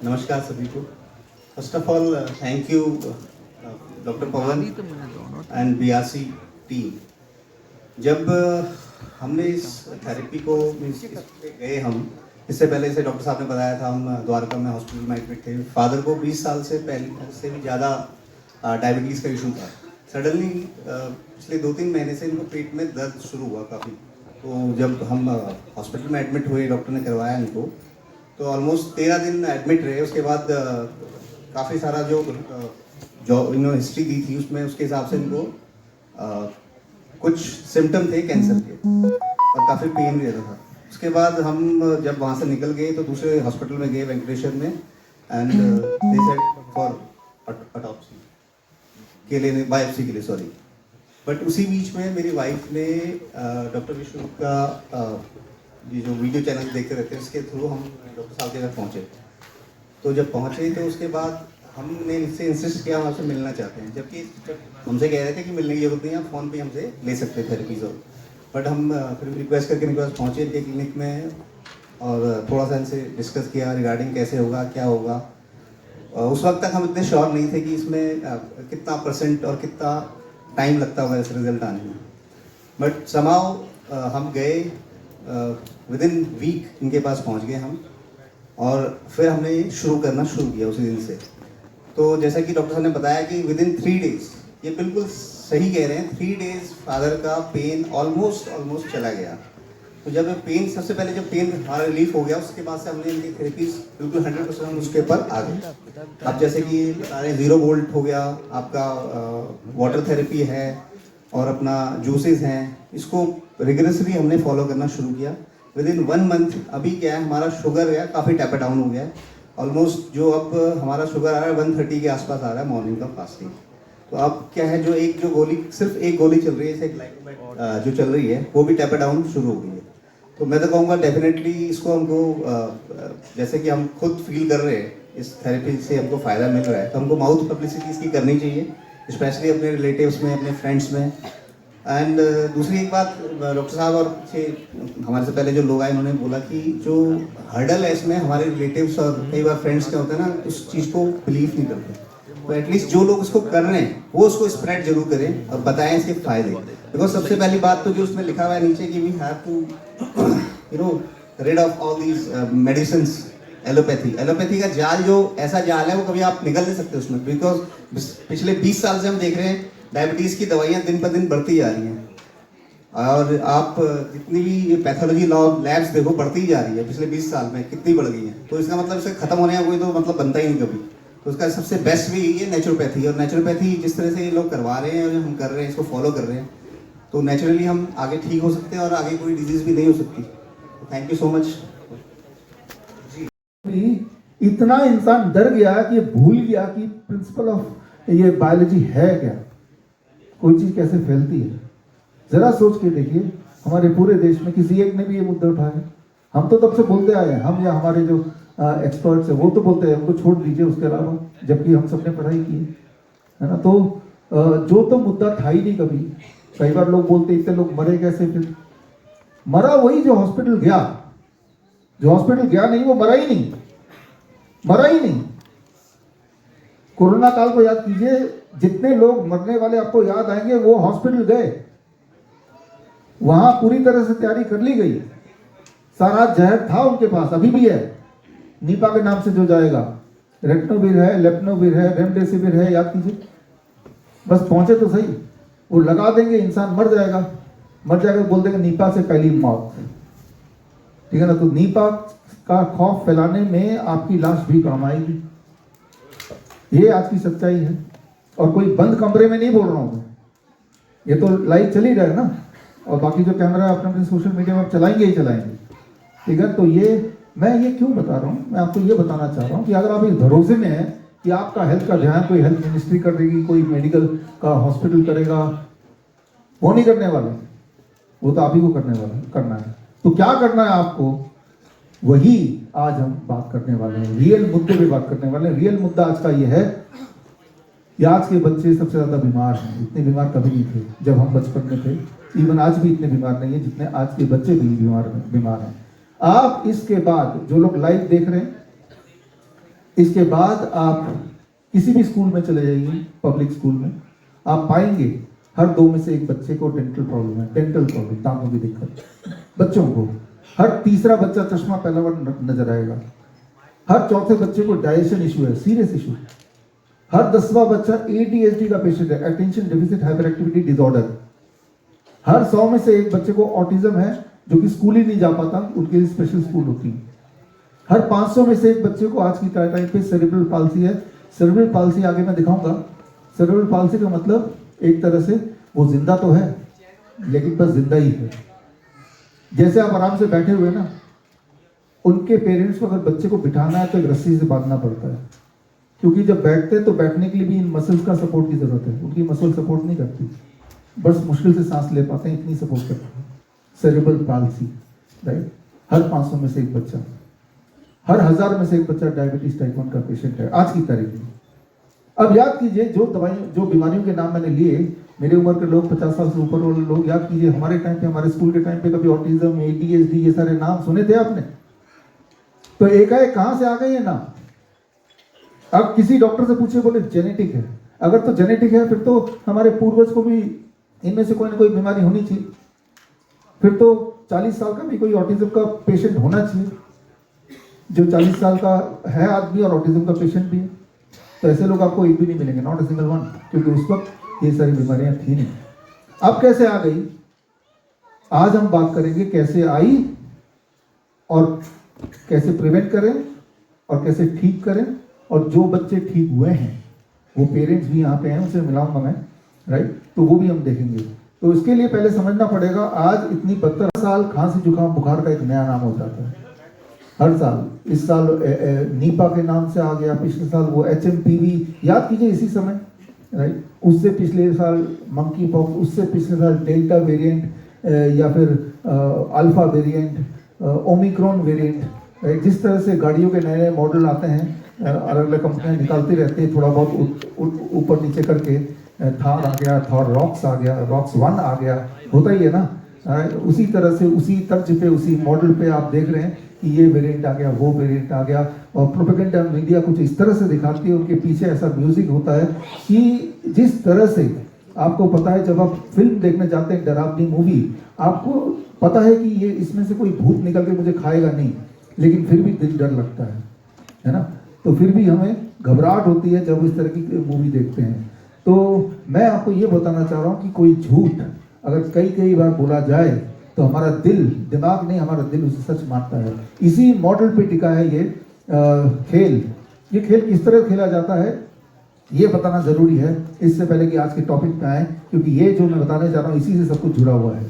नमस्कार सभी को। First of all thank you doctor Pawan and BRC team. जब हमने इस थेरेपी को इस पे गए हम, इससे पहले जैसे डॉक्टर साहब ने बताया था, हम द्वारका में हॉस्पिटल में एडमिट थे। फादर को 20 साल से पहले से भी ज़्यादा डायबिटीज़ का इशू था। सडनली पिछले 2-3 महीने से इनको पेट में दर्द शुरू हुआ काफ़ी। तो जब हम हॉस्पिटल में एडमिट हुए, डॉक्टर ने करवाया इनको, तो ऑलमोस्ट 13 दिन एडमिट रहे। उसके बाद काफ़ी सारा जो इन्होंने हिस्ट्री दी थी उसमें, उसके हिसाब से इनको कुछ सिम्टम थे कैंसर के और काफ़ी पेन भी रहता था। उसके बाद हम जब वहाँ से निकल गए तो दूसरे हॉस्पिटल में गए वेंकटेश्वर में, and they said for autopsy के लिए, बायोप्सी के लिए, सॉरी। बट उसी बीच में मेरी वाइफ ने डॉक्टर विष्णु का ये जो वीडियो चैनल देखते रहते हैं, इसके थ्रू हम डॉक्टर साहब के घर पहुँचे। तो जब पहुँचे तो उसके बाद हमने इनसे इंसिस्ट किया, हम आपसे मिलना चाहते हैं, जबकि हमसे कह रहे थे कि मिलने की जरूरत नहीं है, आप फ़ोन पे हमसे ले सकते थेरेपीज। और बट हम फिर रिक्वेस्ट करके इनके पास पहुँचे इनके क्लिनिक में, और थोड़ा सा इनसे डिस्कस किया रिगार्डिंग कैसे होगा, क्या होगा। उस वक्त तक हम इतने श्योर नहीं थे कि इसमें कितना परसेंट और कितना टाइम लगता होगा इस रिजल्ट आने में। बट समाउ हम गए, विद इन वीक इनके पास पहुंच गए हम, और फिर हमने शुरू करना शुरू किया उसी दिन से। तो जैसा कि डॉक्टर साहब ने बताया कि विद इन 3 डेज, ये बिल्कुल सही कह रहे हैं, 3 डेज फादर का पेन ऑलमोस्ट चला गया। तो जब पेन, सबसे पहले जब पेन हमारा रिलीफ हो गया, उसके बाद से हमने इनकी थेरेपीज बिल्कुल 100% हम उसके ऊपर आ गए। अब जैसे कि बता रहे 0 वोल्ट हो गया आपका, वाटर थेरेपी है, और अपना जूसेस हैं, इसको रिगरसली हमने फॉलो करना शुरू किया। विद इन 1 मंथ अभी क्या है, हमारा शुगर है काफ़ी टैपर डाउन हो गया है। ऑलमोस्ट जो अब हमारा शुगर आ रहा है 130 के आसपास आ रहा है मॉर्निंग का फास्टिंग। तो अब क्या है, जो गोली, सिर्फ एक गोली चल रही है, जैसे ग्लाइकोमेट जो चल रही है, वो भी टैपर डाउन शुरू हो गई है। तो मैं तो कहूँगा डेफिनेटली इसको हमको, जैसे कि हम खुद फील कर रहे हैं इस थेरेपी से हमको फ़ायदा मिल रहा है, तो हमको माउथ पब्लिसिटी इसकी करनी चाहिए, स्पेशली अपने रिलेटिव्स में, अपने फ्रेंड्स में। एंड दूसरी एक बात, डॉक्टर साहब और हमारे से पहले जो लोग आए, उन्होंने बोला कि जो हर्डल है इसमें हमारे रिलेटिव्स और कई बार फ्रेंड्स क्या होते हैं ना, उस चीज़ को बिलीव नहीं करते। तो एटलीस्ट जो लोग उसको कर रहे हैं वो उसको स्प्रेड जरूर करें और बताएं इसके फायदे। बिकॉज सबसे पहली बात तो जो उसमें लिखा हुआ है नीचे कि we have to rid of all these medicines. Allopathy का जाल, जो ऐसा जाल है, वो कभी आप निकल नहीं सकते उसमें। बिकॉज पिछले 20 साल से हम देख रहे हैं डायबिटीज़ की दवाइयाँ दिन पर दिन बढ़ती जा रही हैं, और आप जितनी भी पैथोलॉजी लैब्स देखो बढ़ती ही जा रही है। पिछले 20 साल में कितनी बढ़ गई है, तो इसका मतलब इसे खत्म होने का कोई तो मतलब बनता ही नहीं कभी। तो उसका सबसे बेस्ट भी यही है नेचुरोपैथी। और नेचुरोपैथी जिस तरह से ये लोग करवा रहे हैं और हम कर रहे हैं, इसको फॉलो कर रहे हैं, तो नेचुरली हम आगे ठीक हो सकते हैं और आगे कोई डिजीज़ भी नहीं हो सकती। Thank you so much. इतना इंसान डर गया कि ये भूल गया कि प्रिंसिपल ऑफ ये बायोलॉजी है क्या, कोई चीज कैसे फैलती है। जरा सोच के देखिए, हमारे पूरे देश में किसी एक ने भी ये मुद्दा उठाया? हम तो तब से बोलते आए हैं, हम या हमारे जो एक्सपर्ट्स है वो तो बोलते हैं, उनको छोड़ दीजिए उसके अलावा, जबकि हम सबने पढ़ाई की है ना। तो जो तो मुद्दा था ही नहीं कभी। कई बार लोग बोलते इतने लोग मरे कैसे? फिर मरा वही जो हॉस्पिटल गया, जो हॉस्पिटल गया नहीं वो मरा ही नहीं, मरा ही नहीं। कोरोना काल को याद कीजिए, जितने लोग मरने वाले आपको याद आएंगे वो हॉस्पिटल गए, वहां पूरी तरह से तैयारी कर ली गई, सारा जहर था उनके पास, अभी भी है। नीपा के नाम से जो जाएगा, रेटनोविर है, लेप्नोविर है, रेमडेसिविर है, याद कीजिए, बस पहुंचे तो सही, वो लगा देंगे, इंसान मर जाएगा, बोल देंगे नीपा से पहली मौत। ठीक है ना। तो नीपा का खौफ फैलाने में आपकी लाश भी काम आएगी, ये आज की सच्चाई है। और कोई बंद कमरे में नहीं बोल रहा हूं मैं, ये तो लाइव चल ही रहा है ना, और बाकी जो कैमरा अपने अपने सोशल मीडिया में आप चलाएंगे ही चलाएंगे। ठीक है। तो ये मैं ये क्यों बता रहा हूँ, मैं आपको ये बताना चाह रहा हूँ कि अगर आप इस भरोसे में हैं कि आपका हेल्थ का ध्यान कोई हेल्थ मिनिस्ट्री कर देगी, कोई मेडिकल का हॉस्पिटल करेगा, वो नहीं करने वाले, वो तो आप ही को करना है। तो क्या करना है आपको, वही आज हम बात करने वाले हैं, रियल मुद्दे पे बात करने वाले हैं। रियल मुद्दा आज का ये है कि आज के बच्चे सबसे ज्यादा बीमार हैं। इतने बीमार कभी नहीं थे जब हम बचपन में थे, इवन आज भी इतने बीमार नहीं है जितने आज के बच्चे भी बीमार हैं। आप इसके बाद जो लोग लाइव देख रहे हैं, इसके बाद आप किसी भी स्कूल में चले जाइए, पब्लिक स्कूल में, आप पाएंगे हर 2 में से 1 बच्चे को डेंटल प्रॉब्लम है, डेंटल प्रॉब्लम, दांतों की दिक्कत। बच्चों को हर तीसरा बच्चा चश्मा पहला बार नजर आएगा, हर चौथे बच्चे को डाइजेशन इशू है, सीरियस इशू। हर 10वां बच्चा ADHD का पेशेंट है, attention deficit hyperactivity disorder. हर 100 में से 1 बच्चे को ऑटिज्म है, जो कि स्कूल ही नहीं जा पाता, उनके लिए स्पेशल स्कूल होती है। हर 500 में से 1 बच्चे को आज की टाइम पे सेरेब्रल पाल्सी है। सेरेब्रल पाल्सी आगे मैं दिखाऊंगा। सेरेब्रल पाल्सी का मतलब एक तरह से वो जिंदा तो है, लेकिन बस जिंदा ही है। जैसे आप आराम से बैठे हुए ना, उनके पेरेंट्स को अगर बच्चे को बिठाना है तो एक रस्सी से बांधना पड़ता है, क्योंकि जब बैठते हैं तो बैठने के लिए भी इन मसल्स का सपोर्ट की जरूरत है। उनकी मसल सपोर्ट नहीं करती, बस मुश्किल से सांस ले पाते हैं, इतनी सपोर्ट करती है। Cerebral palsy, right. हर 500 में से 1 बच्चा, हर 1000 में से 1 बच्चा डायबिटीज टाइप 1 का पेशेंट है आज की तारीख में। अब याद कीजिए, जो बीमारियों के नाम मैंने लिए, मेरे उम्र के लोग, 50 साल से ऊपर वाले लोग, याद कीजिए हमारे टाइम पे, हमारे स्कूल के टाइम पे कभी ऑटिज्म, ADHD ये सारे नाम सुने थे आपने? तो एकाएक कहां से आ गए ये नाम? अब किसी डॉक्टर से पूछिए, बोले जेनेटिक है। अगर तो जेनेटिक है, फिर तो हमारे पूर्वज को भी इनमें से कोई ना कोई बीमारी होनी चाहिए। फिर तो 40 साल का भी कोई ऑटिज्म का पेशेंट होना चाहिए, जो 40 साल का है आदमी और ऑटिज्म का पेशेंट भी है। तो ऐसे लोग आपको एक भी नहीं मिलेंगे, नॉट अ सिंगल वन, क्योंकि उस वक्त ये सारी बीमारियां थी नहीं। अब कैसे आ गई? आज हम बात करेंगे कैसे आई और कैसे प्रिवेंट करें और कैसे ठीक करें। और जो बच्चे ठीक हुए हैं, वो पेरेंट्स भी यहाँ पे हैं, उनसे मिलाऊंगा मैं, राइट। तो वो भी हम देखेंगे। तो इसके लिए पहले समझना पड़ेगा, आज इतनी 72 साल खांसी जुकाम बुखार का एक नया नाम हो जाता है हर साल। इस साल नीपा के नाम से आ गया, पिछले साल वो HMPV, याद कीजिए इसी समय, राइट। उससे पिछले साल मंकी पॉक्स, उससे पिछले साल डेल्टा वेरिएंट या फिर alpha variant, Omicron variant, right. जिस तरह से गाड़ियों के नए नए मॉडल आते हैं, अलग अलग कंपनियां निकालती रहती है, थोड़ा बहुत ऊपर नीचे करके, थार आ गया, थार रॉक्स आ गया, रॉक्स 1 आ गया, होता ही है ना। उसी तरह से, उसी तर्ज पे, उसी मॉडल पे आप देख रहे हैं कि ये वेरिएंट आ गया, वो वेरिएंट आ गया। और प्रोपेगेंडा मीडिया कुछ इस तरह से दिखाती है, उनके पीछे ऐसा म्यूजिक होता है कि जिस तरह से आपको पता है, जब आप फिल्म देखने जाते हैं, डरावनी मूवी, आपको पता है कि ये इसमें से कोई भूत निकल के मुझे खाएगा नहीं, लेकिन फिर भी दिल डर लगता है ना। तो फिर भी हमें घबराहट होती है जब इस तरह की मूवी देखते हैं। तो मैं आपको ये बताना चाह रहा हूँ कि कोई झूठ अगर कई बार बोला जाए तो हमारा दिमाग नहीं, हमारा दिल उसे सच मानता है। इसी मॉडल पे टिका है ये खेल। ये खेल किस तरह खेला जाता है ये बताना जरूरी है, इससे पहले कि आज के टॉपिक पे आए, क्योंकि ये जो मैं बताने जा रहा हूँ इसी से सब कुछ जुड़ा हुआ है।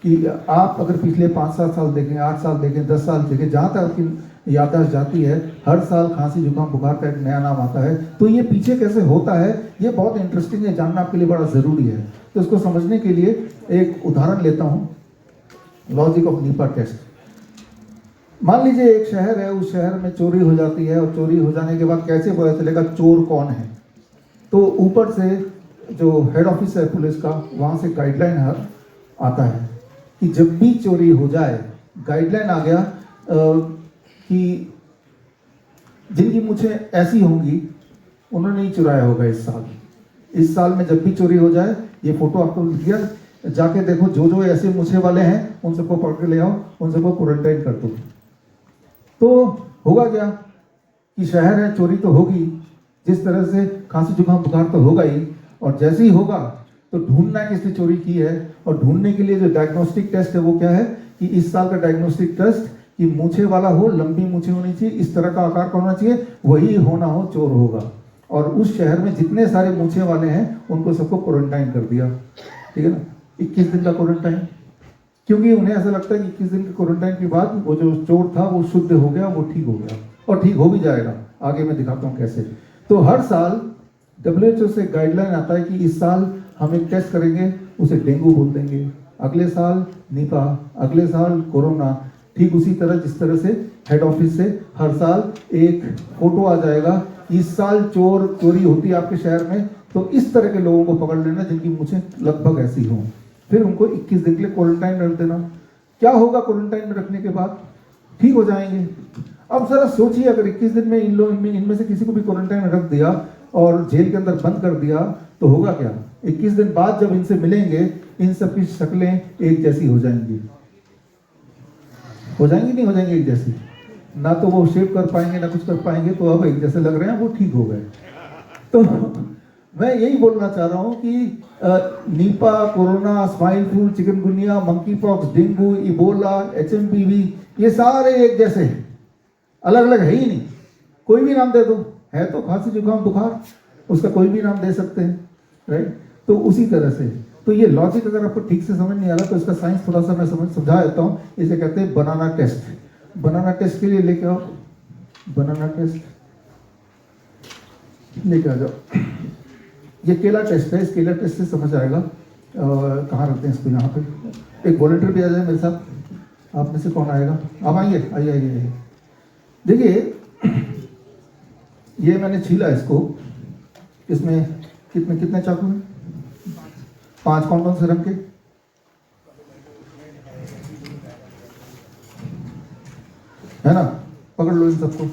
कि आप अगर पिछले 5-7 साल देखें, 8 साल देखें, 10 साल देखें, जहाँ तक आपकी याददाश्त जाती है, हर साल खांसी जुकाम बुखार का एक नया नाम आता है। तो ये पीछे कैसे होता है, ये बहुत इंटरेस्टिंग है, जानना आपके लिए बड़ा ज़रूरी है। तो इसको समझने के लिए एक उदाहरण लेता हूँ, लॉजिक ऑफ नीपा टेस्ट। मान लीजिए एक शहर है, उस शहर में चोरी हो जाती है, और चोरी हो जाने के बाद कैसे पता चलेगा चोर कौन है? तो ऊपर से जो हेड ऑफिस है पुलिस का, वहाँ से गाइडलाइन आता है कि जब भी चोरी हो जाए, गाइडलाइन आ गया कि जिनकी मूछें ऐसी होंगी उन्होंने ही चुराया होगा इस साल में जब भी चोरी हो जाए, ये फोटो आपको दिया, जाके देखो जो ऐसे मूछे वाले हैं उन सबको पकड़ के ले आओ, उन सबको क्वारंटाइन कर दो। तो होगा क्या कि शहर है, चोरी तो होगी, जिस तरह से खांसी जुकाम बुखार तो होगा ही, और जैसे ही होगा तो ढूंढना है किसने चोरी की है। और ढूंढने के लिए जो डायग्नोस्टिक टेस्ट है वो क्या है कि इस साल का डायग्नोस्टिक टेस्ट कि मूछे वाला हो, लंबी मूछे होनी चाहिए, इस तरह का आकार का होना चाहिए, वही होना हो चोर होगा। और उस शहर में जितने सारे मूछे वाले हैं उनको सबको क्वारंटाइन कर दिया, ठीक है ना, 21 दिन का क्वारंटाइन। क्योंकि उन्हें ऐसा लगता है कि 21 दिन के क्वारंटाइन के बाद वो जो चोर था वो शुद्ध हो गया, वो ठीक हो गया, और ठीक हो भी जाएगा। आगे मैं दिखाता हूँ कैसे। तो हर साल WHO से गाइडलाइन आता है कि इस साल हम एक टेस्ट करेंगे, उसे डेंगू बोल देंगे, अगले साल निपा, अगले साल कोरोना। ठीक उसी तरह जिस तरह से हेड ऑफिस से हर साल एक फोटो आ जाएगा, इस साल चोरी होती है आपके शहर में, तो इस तरह के लोगों को पकड़ लेना जिनकी मूछें लगभग ऐसी हों, फिर उनको 21 दिन के लिए क्वारंटाइन रख देना। क्या होगा क्वारंटाइन में रखने के बाद? ठीक हो जाएंगे। अब जरा सोचिए, अगर 21 दिन में इन लोग इनमें से किसी को भी क्वारंटाइन में रख दिया और जेल के अंदर बंद कर दिया तो होगा क्या? 21 दिन बाद जब इनसे मिलेंगे, इन सबकी शक्लें एक जैसी हो जाएंगी। हो जाएंगी नहीं हो जाएंगी एक जैसी? ना तो वो शेव कर पाएंगे ना कुछ कर पाएंगे, तो अब एक जैसे लग रहे हैं, वो ठीक हो गए। तो मैं यही बोलना चाह रहा हूं कि Nipah, corona, swine flu, chikungunya, monkey pox, dengue, Ebola, HMPV, ये सारे एक जैसे हैं, अलग अलग है ही नहीं। कोई भी नाम दे दो, है तो खांसी जुकाम बुखार, उसका कोई भी नाम दे सकते हैं, राइट? तो उसी तरह से, तो ये लॉजिक अगर आपको ठीक से समझ नहीं आ रहा तो इसका साइंस थोड़ा सा मैं समझा देता हूँ। इसे कहते हैं बनाना टेस्ट। बनाना टेस्ट के लिए लेके आओ, बनाना टेस्ट लेके आ जाओ। ये केला टेस्ट है, इस केला टेस्ट से समझ आएगा। कहाँ रखते हैं इसको? यहाँ पे। एक वॉलंटियर भी आ जाए मेरे साथ। आप में से कौन आएगा? आप आइए आइए आइए। देखिए, ये मैंने छीला इसको। इसमें कितने चाकू हैं? 5। कौन से रंग के? है ना? पकड़ लो इन सबको।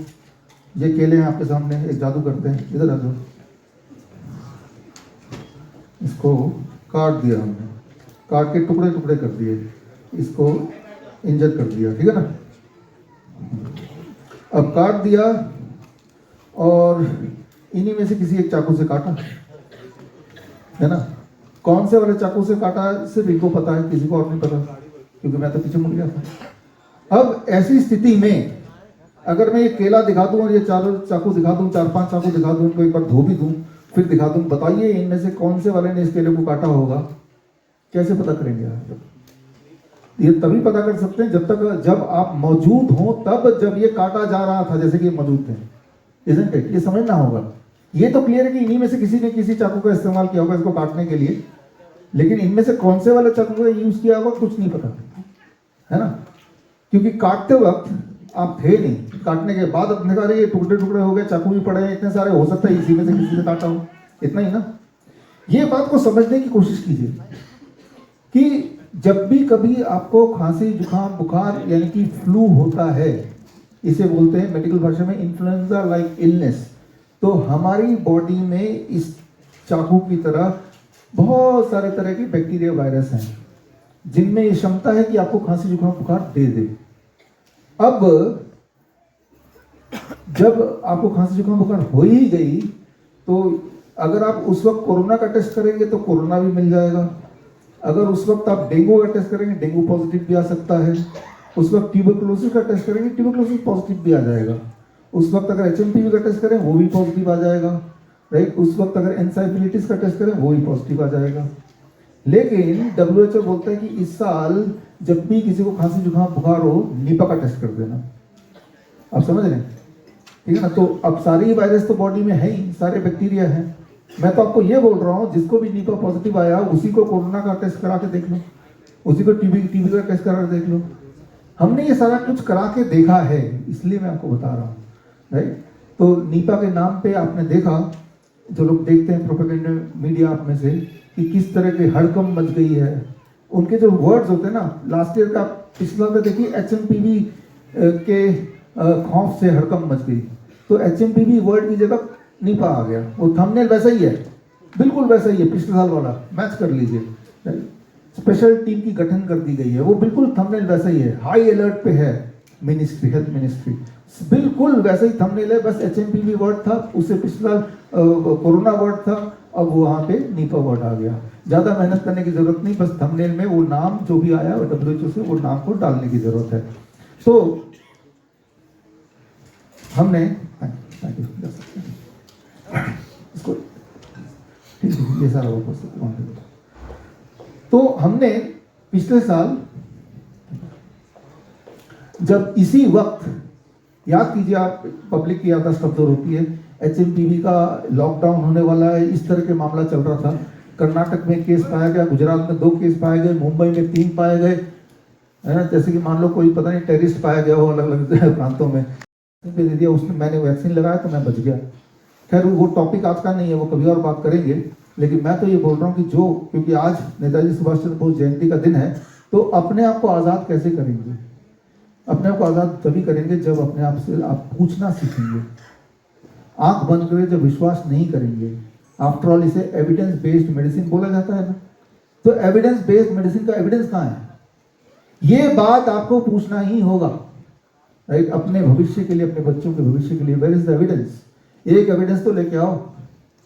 ये केले हैं आपके सामने, एक जादू करते हैं। इधर आ जाओ। इसको काट दिया हमने, काट के टुकड़े टुकड़े कर दिए, इसको इंजर कर दिया, ठीक है ना? अब काट दिया और इन्हीं में से किसी एक चाकू से काटा, है ना? कौन से वाले चाकू से काटा सिर्फ इनको पता है, किसी को और नहीं पता, क्योंकि मैं तो पीछे मुड़ गया था। अब ऐसी स्थिति में अगर मैं ये केला दिखा दूं और ये 4 चाकू दिखा दूं, 4-5 चाकू दिखा दूं, इनको एक बार धो भी दूं, फिर दिखा दूं, बताइए इनमें से कौन से वाले ने इस केले को काटा होगा? कैसे पता करेंगे आप? ये तभी पता कर सकते हैं जब आप मौजूद हो, तब जब ये काटा जा रहा था, जैसे कि मौजूद थे, इज़न्ट इट? ये समझना होगा। ये तो क्लियर है कि इन्हीं में से किसी ने किसी चाकू का इस्तेमाल किया होगा इसको काटने के लिए, लेकिन इनमें से कौन से वाले चाकू का यूज किया होगा कुछ नहीं पता, है ना? क्योंकि काटते वक्त आप थे नहीं, काटने के बाद अपने कहा ये टुकड़े टुकड़े हो गए, चाकू भी पड़े हैं इतने सारे, हो सकता है इसी में से किसी से काटा हो, इतना ही ना। ये बात को समझने की कोशिश कीजिए कि जब भी कभी आपको खांसी जुकाम बुखार यानी कि फ्लू होता है, इसे बोलते हैं मेडिकल भाषा में इन्फ्लुएंजा लाइक इलनेस, तो हमारी बॉडी में इस चाकू की तरह बहुत सारे तरह के बैक्टीरिया वायरस हैं जिनमें ये क्षमता है कि आपको खांसी जुकाम बुखार दे दे। अब जब आपको खांसी जुकाम बुखार हो ही गई तो अगर आप उस वक्त कोरोना का टेस्ट करेंगे तो कोरोना भी मिल जाएगा, अगर उस वक्त आप डेंगू का टेस्ट करेंगे डेंगू पॉजिटिव भी आ सकता है, उस वक्त ट्यूबरकुलोसिस का टेस्ट करेंगे ट्यूबरकुलोसिस पॉजिटिव भी आ जाएगा, उस वक्त अगर HMPV का टेस्ट करें वो भी पॉजिटिव आ जाएगा, राइट? उस वक्त अगर एंसाइफिलिटिस का टेस्ट करें वो भी पॉजिटिव आ जाएगा। लेकिन WHO बोलता है कि इस साल जब भी किसी को खांसी जुकाम बुखार हो, नीपा का टेस्ट कर देना। आप समझ रहे हैं? ठीक है ना? तो अब सारे ही वायरस तो बॉडी में है ही, सारे बैक्टीरिया हैं। मैं तो आपको ये बोल रहा हूँ जिसको भी नीपा पॉजिटिव आया उसी को कोरोना का टेस्ट करा के देख लो, उसी को टीबी का टेस्ट करा के देख लो। हमने ये सारा कुछ करा के देखा है, इसलिए मैं आपको बता रहा हूँ, राइट? तो नीपा के नाम पे आपने देखा, जो लोग देखते हैं प्रोपेगेंडा मीडिया आप में से, कि किस तरह की हड़कंप मच गई है। उनके जो वर्ड्स होते हैं ना, लास्ट ईयर का पिछला में देखिए HMPV के खौफ से हड़कंप मच गई, तो HMPV वर्ड की जगह नीपा आ गया। वो थंबनेल वैसा ही है, बिल्कुल वैसा ही है, पिछले साल वाला मैच कर लीजिए। स्पेशल टीम की गठन कर दी गई है, वो बिल्कुल थंबनेल वैसा ही है, हाई अलर्ट पे है मिनिस्ट्री, हेल्थ मिनिस्ट्री, बिल्कुल वैसा ही थंबनेल है, बस HMPV वर्ड था, उससे पिछला कोरोना वर्ड था, अब वहाँ पे नीपा वर्ड आ गया। ज़्यादा मेहनत करने की जरूरत नहीं, बस थंबनेल में वो नाम जो भी आया WHO से वो नाम को डालने की जरूरत है। तो हमने इसको ये सारा वापस, तो हमने पिछले साल जब इसी वक्त, याद कीजिए आप, पब्लिक की याददाश्त कमजोर होती है, HMPV का लॉकडाउन होने वाला है, इस तरह के मामला चल रहा था। कर्नाटक में केस पाया गया, गुजरात में 2 केस पाए गए, मुंबई में 3 पाए गए, है ना? जैसे कि मान लो कोई पता नहीं टेररिस्ट पाया गया हो अलग अलग प्रांतों में, दे दिया उसने, मैंने वैक्सीन लगाया तो मैं बच गया। खैर वो टॉपिक आज का नहीं है, वो कभी और बात करेंगे। लेकिन मैं तो ये बोल रहा हूँ कि जो, क्योंकि आज नेताजी सुभाष चंद्र बोस जयंती का दिन है, तो अपने आप को आज़ाद कैसे करेंगे? अपने आप को आज़ाद तभी करेंगे जब अपने आप से आप पूछना सीखेंगे, आंख बंद करके जब विश्वास नहीं करेंगे। आफ्टर ऑल इसे एविडेंस बेस्ड मेडिसिन बोला जाता है ना, तो एविडेंस बेस्ड मेडिसिन का एविडेंस कहाँ है? ये बात आपको पूछना ही होगा, राइट? अपने भविष्य के लिए, अपने बच्चों के भविष्य के लिए वेयर इज द एविडेंस? एक एविडेंस तो लेके आओ।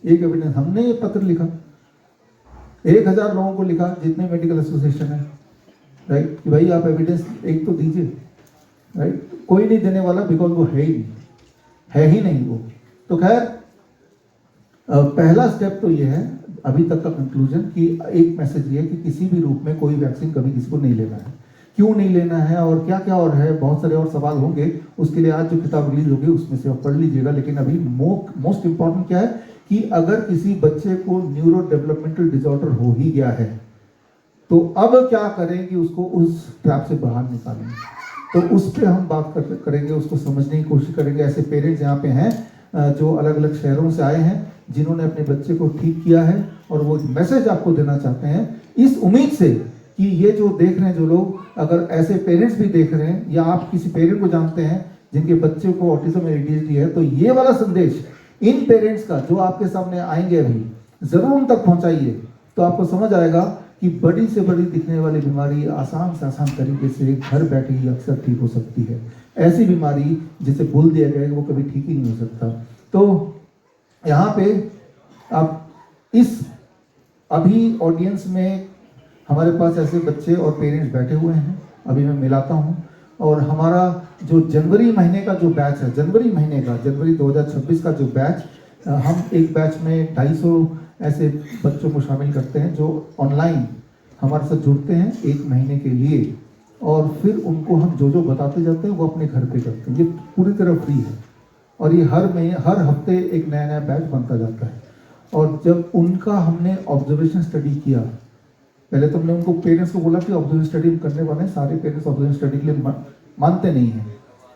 एक एविडेंस, हमने ये पत्र लिखा, 1000 लोगों को लिखा जितने मेडिकल एसोसिएशन है, राइट, कि भाई आप एविडेंस एक तो दीजिए, राइट? कोई नहीं देने वाला, बिकॉज वो है ही नहीं वो। तो खैर पहला स्टेप तो ये है अभी तक का कंक्लूजन, कि एक मैसेज ये है कि किसी भी रूप में कोई वैक्सीन कभी किसी को नहीं लेना है। क्यों नहीं लेना है और क्या क्या और है, बहुत सारे और सवाल होंगे, उसके लिए आज जो किताब रिलीज होगी उसमें से आप पढ़ लीजिएगा। लेकिन अभी मोस्ट इंपॉर्टेंट क्या है कि अगर किसी बच्चे को न्यूरो डेवलपमेंटल डिसऑर्डर हो ही गया है तो अब क्या करें कि उसको उस ट्रैप से बाहर निकालें। तो उस पर हम बात करेंगे, उसको समझने की कोशिश करेंगे। ऐसे पेरेंट्स यहाँ पे हैं जो अलग अलग शहरों से आए हैं, जिन्होंने अपने बच्चे को ठीक किया है और वो मैसेज आपको देना चाहते हैं, इस उम्मीद से कि ये जो देख रहे हैं जो लोग, अगर ऐसे पेरेंट्स भी देख रहे हैं या आप किसी पेरेंट को जानते हैं जिनके बच्चे को ऑटिज्म या ADHD है, तो ये वाला संदेश इन पेरेंट्स का जो आपके सामने आएंगे अभी, जरूर उन तक पहुंचाइए। तो आपको समझ आएगा कि बड़ी से बड़ी दिखने वाली बीमारी आसान से आसान तरीके से घर बैठे ही अक्सर ठीक हो सकती है। ऐसी बीमारी जिसे बोल दिया गया है वो कभी ठीक ही नहीं हो सकता। तो यहाँ पे आप इस अभी ऑडियंस में हमारे पास ऐसे बच्चे और पेरेंट्स बैठे हुए हैं, अभी मैं मिलाता हूँ। और हमारा जो जनवरी महीने का जो बैच है, जनवरी 2026 का जो बैच, हम एक बैच में 250 ऐसे बच्चों को शामिल करते हैं जो ऑनलाइन हमारे साथ जुड़ते हैं 1 महीने के लिए, और फिर उनको हम जो जो बताते जाते हैं वो अपने घर पे करते हैं। ये पूरी तरह फ्री है और ये हर हफ्ते एक नया नया बैच बनता जाता है। और जब उनका हमने ऑब्जर्वेशन स्टडी किया, पहले तो हमने उनको पेरेंट्स को बोला कि ऑब्जर्वेशन स्टडी करने वाले हैं। सारे पेरेंट्स ऑब्जर्वेशन स्टडी के लिए मानते नहीं हैं,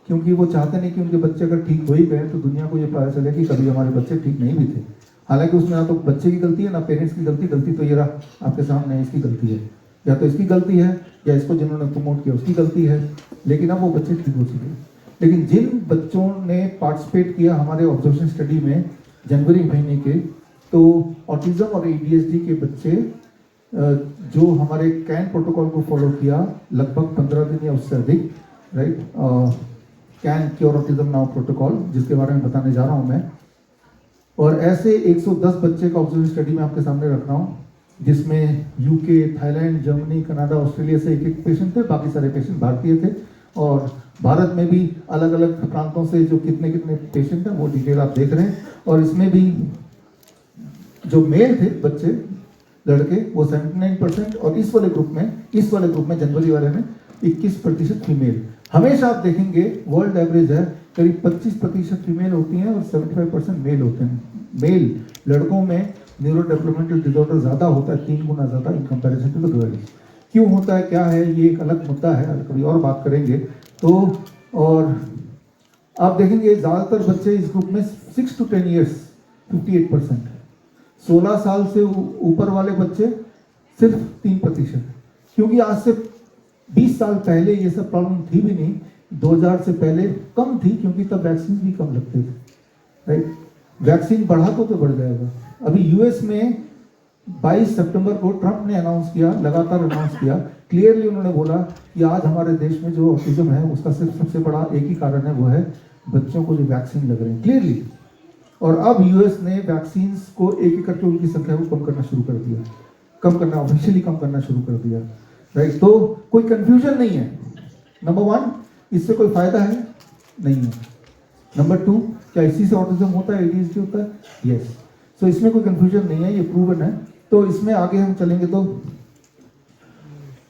क्योंकि वो चाहते नहीं कि उनके बच्चे अगर ठीक हो ही गए तो दुनिया को ये पता चले कि कभी हमारे बच्चे ठीक नहीं भी थे। हालांकि उसमें ना तो बच्चे की गलती है ना पेरेंट्स की गलती तो ये रहा आपके सामने, इसकी गलती है, या तो इसकी गलती है या इसको जिन्होंने प्रमोट किया उसकी गलती है। लेकिन अब वो बच्चे ठीक हो चुके। लेकिन जिन बच्चों ने पार्टिसिपेट किया हमारे ऑब्जर्वेशन स्टडी में जनवरी महीने के, तो ऑटिज्म और ADHD के बच्चे जो हमारे कैन प्रोटोकॉल को फॉलो किया लगभग 15 दिन या उससे अधिक, right, can cure autism now protocol, जिसके बारे में बताने जा रहा हूँ मैं। और ऐसे 110 बच्चे का ऑब्जर्वेशन स्टडी में आपके सामने रख रहा हूँ, जिसमें UK, Thailand, Germany, Canada, Australia से एक पेशेंट थे, बाकी सारे पेशेंट भारतीय थे। और भारत में भी अलग अलग प्रांतों से जो कितने कितने पेशेंट हैं वो डिटेल आप देख रहे हैं। और इसमें भी जो मेल थे बच्चे, लड़के, वो 79%, और इस वाले ग्रुप में जनवरी वाले में 21% फीमेल। हमेशा आप देखेंगे वर्ल्ड एवरेज है करीब 25% फीमेल होती हैं और 75% मेल होते हैं। मेल लड़कों में न्यूरो डेवलपमेंटल डिसऑर्डर ज़्यादा होता है, 3 गुना ज़्यादा in comparison to the girls. क्यों होता है, क्या है, ये एक अलग मुद्दा है, कभी और बात करेंगे। तो और आप देखेंगे ज़्यादातर बच्चे इस ग्रुप में 6 to 10 ईयर्स 58%, 16 साल से ऊपर वाले बच्चे सिर्फ 3%। क्योंकि आज से 20 साल पहले ये सब प्रॉब्लम थी भी नहीं, 2000 से पहले कम थी, क्योंकि तब वैक्सीन भी कम लगते थे, राइट। वैक्सीन बढ़ा तो बढ़ जाएगा। अभी US में 22 सितंबर को ट्रंप ने अनाउंस किया, लगातार अनाउंस किया, क्लियरली उन्होंने बोला कि आज हमारे देश में जो ऑटिज्म है उसका सिर्फ सबसे बड़ा एक ही कारण है, वो है बच्चों को जो वैक्सीन लग रहे हैं, क्लियरली। और अब US ने वैक्सीन को एक करके उनकी संख्या को कम करना शुरू कर दिया, ऑफिशियली कम करना शुरू कर दिया, राइट। तो कोई कंफ्यूजन नहीं है। नंबर 1, इससे कोई फायदा है नहीं है। नंबर 2, क्या इसी से ऑटिज्म होता है, ADHD होता है? यस। सो इसमें कोई कंफ्यूजन नहीं है, ये प्रूवन है। तो इसमें आगे हम चलेंगे। तो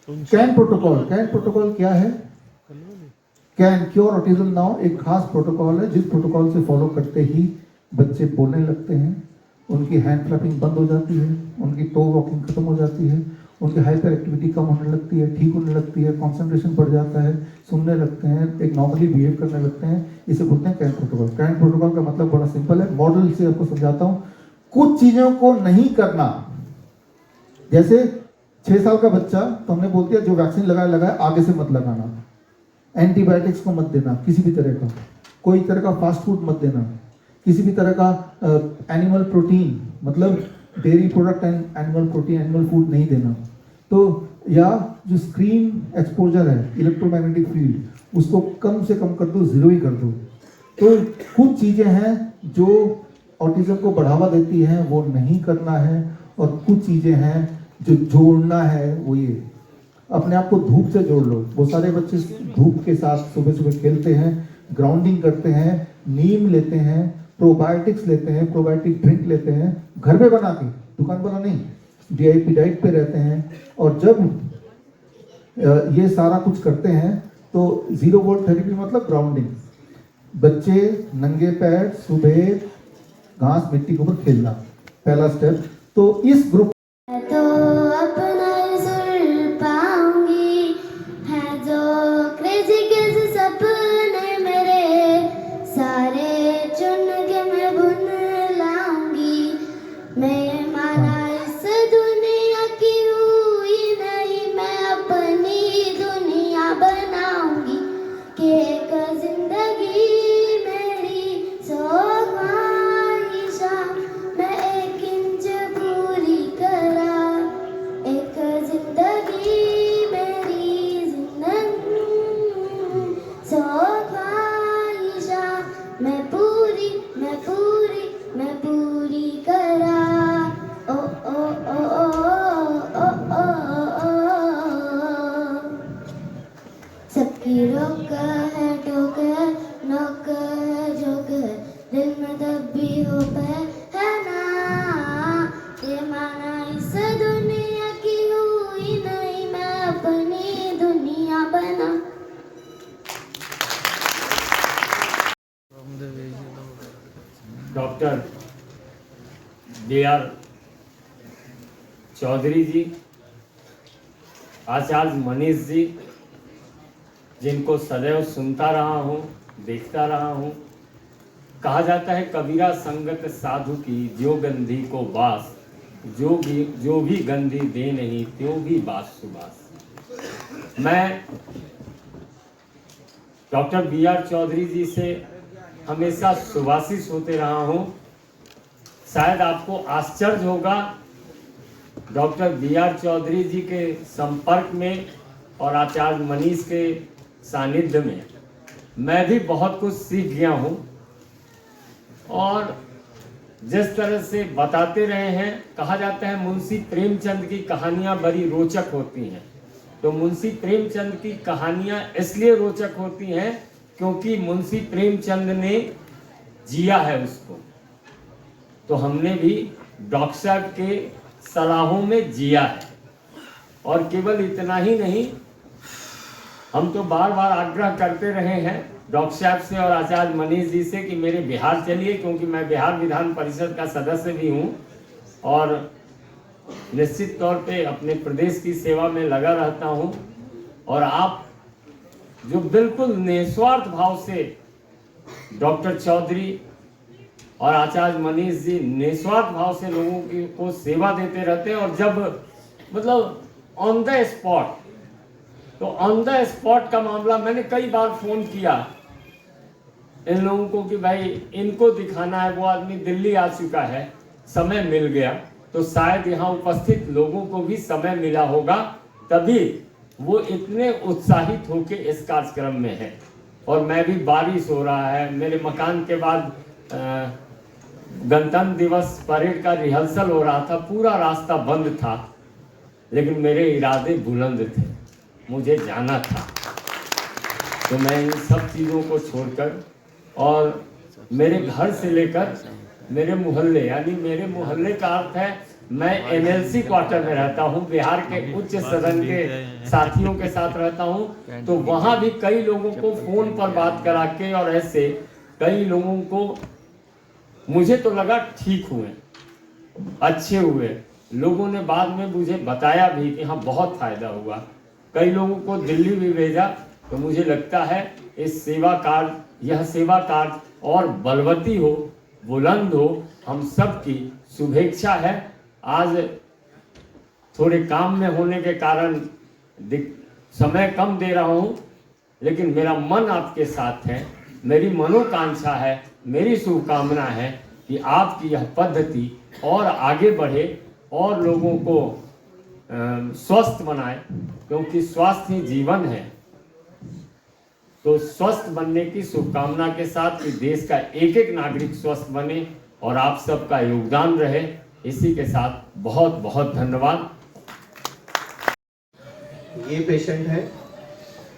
कैन प्रोटोकॉल क्या है? कैन क्योर ऑटिज्म नाउ एक खास प्रोटोकॉल है, जिस प्रोटोकॉल से फॉलो करते ही बच्चे बोलने लगते हैं, उनकी हैंड क्लैपिंग बंद हो जाती है, उनकी टो वॉकिंग खत्म हो जाती है, उनकी हाइपर एक्टिविटी कम होने लगती है, ठीक होने लगती है, कंसंट्रेशन बढ़ जाता है, सुनने लगते हैं, एक नॉर्मली बिहेव करने लगते हैं। इसे बोलते हैं कैन प्रोटोकॉल। कैन प्रोटोकॉल का मतलब बड़ा सिंपल है, मॉडल से आपको समझाता हूँ। कुछ चीजों को नहीं करना, जैसे 6 साल का बच्चा, तो हमने बोलते हैं जो वैक्सीन लगाया आगे से मत लगाना, एंटीबायोटिक्स को मत देना किसी भी तरह का, कोई तरह का फास्ट फूड मत देना, किसी भी तरह का एनिमल प्रोटीन मतलब dairy product and animal protein animal food नहीं देना। तो या जो स्क्रीन एक्सपोजर है इलेक्ट्रोमैग्नेटिक फील्ड उसको कम से कम कर दो, जीरो ही कर दो। तो कुछ चीज़ें हैं जो ऑटिज्म को बढ़ावा देती हैं वो नहीं करना है, और कुछ चीज़ें हैं जो जोड़ना है वो ये अपने आप को धूप से जोड़ लो। वो सारे बच्चे धूप के साथ सुबह सुबह खेलते हैं, ग्राउंडिंग करते हैं, नीम लेते हैं, प्रोबायोटिक्स लेते हैं, प्रोबायोटिक ड्रिंक लेते हैं घर पे बना के, दुकान पर नहीं, DIP डाइट पे रहते हैं। और जब ये सारा कुछ करते हैं तो 0 वोल्ट थेरेपी मतलब ग्राउंडिंग, बच्चे नंगे पैर सुबह घास मिट्टी के ऊपर खेलना पहला स्टेप। तो इस ग्रुप तो अपना सुर पाऊंगी है जो क्रेजी कैसे सपने मेरे सारे चुन के मैं बुन लाऊंगी। मैं माना इस दुनिया की हुई नहीं, मैं अपनी दुनिया बनाऊंगी कि एक जिंदगी मेरी सो ख्वाहिशा मैं 1 इंच पूरी करा। एक जिंदगी मेरी जिंदगी सो ख्वाहिशा मैं पूरी करा। ओ ओ ओ ओ ओ ओ ओ सबकी रोक है टोक है नोक है जोक है दिल में दब भी हो पे है ना। ये माना इस दुनिया की हुई नहीं, मैं अपनी दुनिया बना। डॉक्टर BR चौधरी जी, आचार्य मनीष जी, जिनको सदैव सुनता रहा हूँ, देखता रहा हूँ। कहा जाता है कबीरा संगत साधु की जो गंधी को बास, जो भी गंधी दे नहीं त्यों भी बास सुबास। मैं डॉक्टर BR चौधरी जी से हमेशा सुभाषित होते रहा हूँ। शायद आपको आश्चर्य होगा, डॉक्टर BR चौधरी जी के संपर्क में और आचार्य मनीष के सानिध्य में मैं भी बहुत कुछ सीख गया हूँ। और जिस तरह से बताते रहे हैं, कहा जाता है मुंशी प्रेमचंद की कहानियाँ बड़ी रोचक होती हैं। तो मुंशी प्रेमचंद की कहानियाँ इसलिए रोचक होती हैं क्योंकि मुंशी प्रेमचंद ने जिया है उसको। तो हमने भी डॉक्टर साहब के सलाहों में जिया है। और केवल इतना ही नहीं, हम तो बार बार आग्रह करते रहे हैं डॉक्टर साहब से और आचार्य मनीष जी से कि मेरे बिहार चलिए, क्योंकि मैं बिहार विधान परिषद का सदस्य भी हूँ और निश्चित तौर पे अपने प्रदेश की सेवा में लगा रहता हूँ। और आप जो बिल्कुल निस्वार्थ भाव से डॉक्टर चौधरी और आचार्य मनीष जी निस्वार्थ भाव से लोगों की को सेवा देते रहते हैं। और जब मतलब ऑन द स्पॉट, तो ऑन द स्पॉट का मामला मैंने कई बार फोन किया इन लोगों को कि भाई इनको दिखाना है, वो आदमी दिल्ली आ चुका है, समय मिल गया। तो शायद यहाँ उपस्थित लोगों को भी समय मिला होगा, तभी वो इतने उत्साहित होके इस कार्यक्रम में है। और मैं भी, बारिश हो रहा है, मेरे मकान के बाद गणतंत्र दिवस परेड का रिहर्सल हो रहा था, पूरा रास्ता बंद था, लेकिन मेरे इरादे बुलंद थे, मुझे जाना था। तो मैं इन सब चीज़ों को छोड़कर, और मेरे घर से लेकर मेरे मोहल्ले, यानी मेरे मोहल्ले का अर्थ है मैं NLC क्वार्टर में रहता हूँ, बिहार के उच्च सदन के साथियों के साथ रहता हूँ। तो वहाँ भी कई लोगों को फ़ोन पर बात करा के, और ऐसे कई लोगों को मुझे तो लगा ठीक हुए, अच्छे हुए। लोगों ने बाद में मुझे बताया भी कि हाँ बहुत फायदा हुआ। कई लोगों को दिल्ली भी भेजा। तो मुझे लगता है इस सेवा कार्य, यह सेवा कार्य और बलवती हो, बुलंद हो, हम सब की शुभेच्छा है। आज थोड़े काम में होने के कारण समय कम दे रहा हूँ, लेकिन मेरा मन आपके साथ है, मेरी मनोकांक्षा है, मेरी शुभकामना है कि आपकी यह पद्धति और आगे बढ़े और लोगों को स्वस्थ बनाए, क्योंकि स्वास्थ्य ही जीवन है। तो स्वस्थ बनने की शुभकामना के साथ कि देश का एक एक नागरिक स्वस्थ बने और आप सबका योगदान रहे, इसी के साथ बहुत बहुत धन्यवाद। ये पेशेंट है,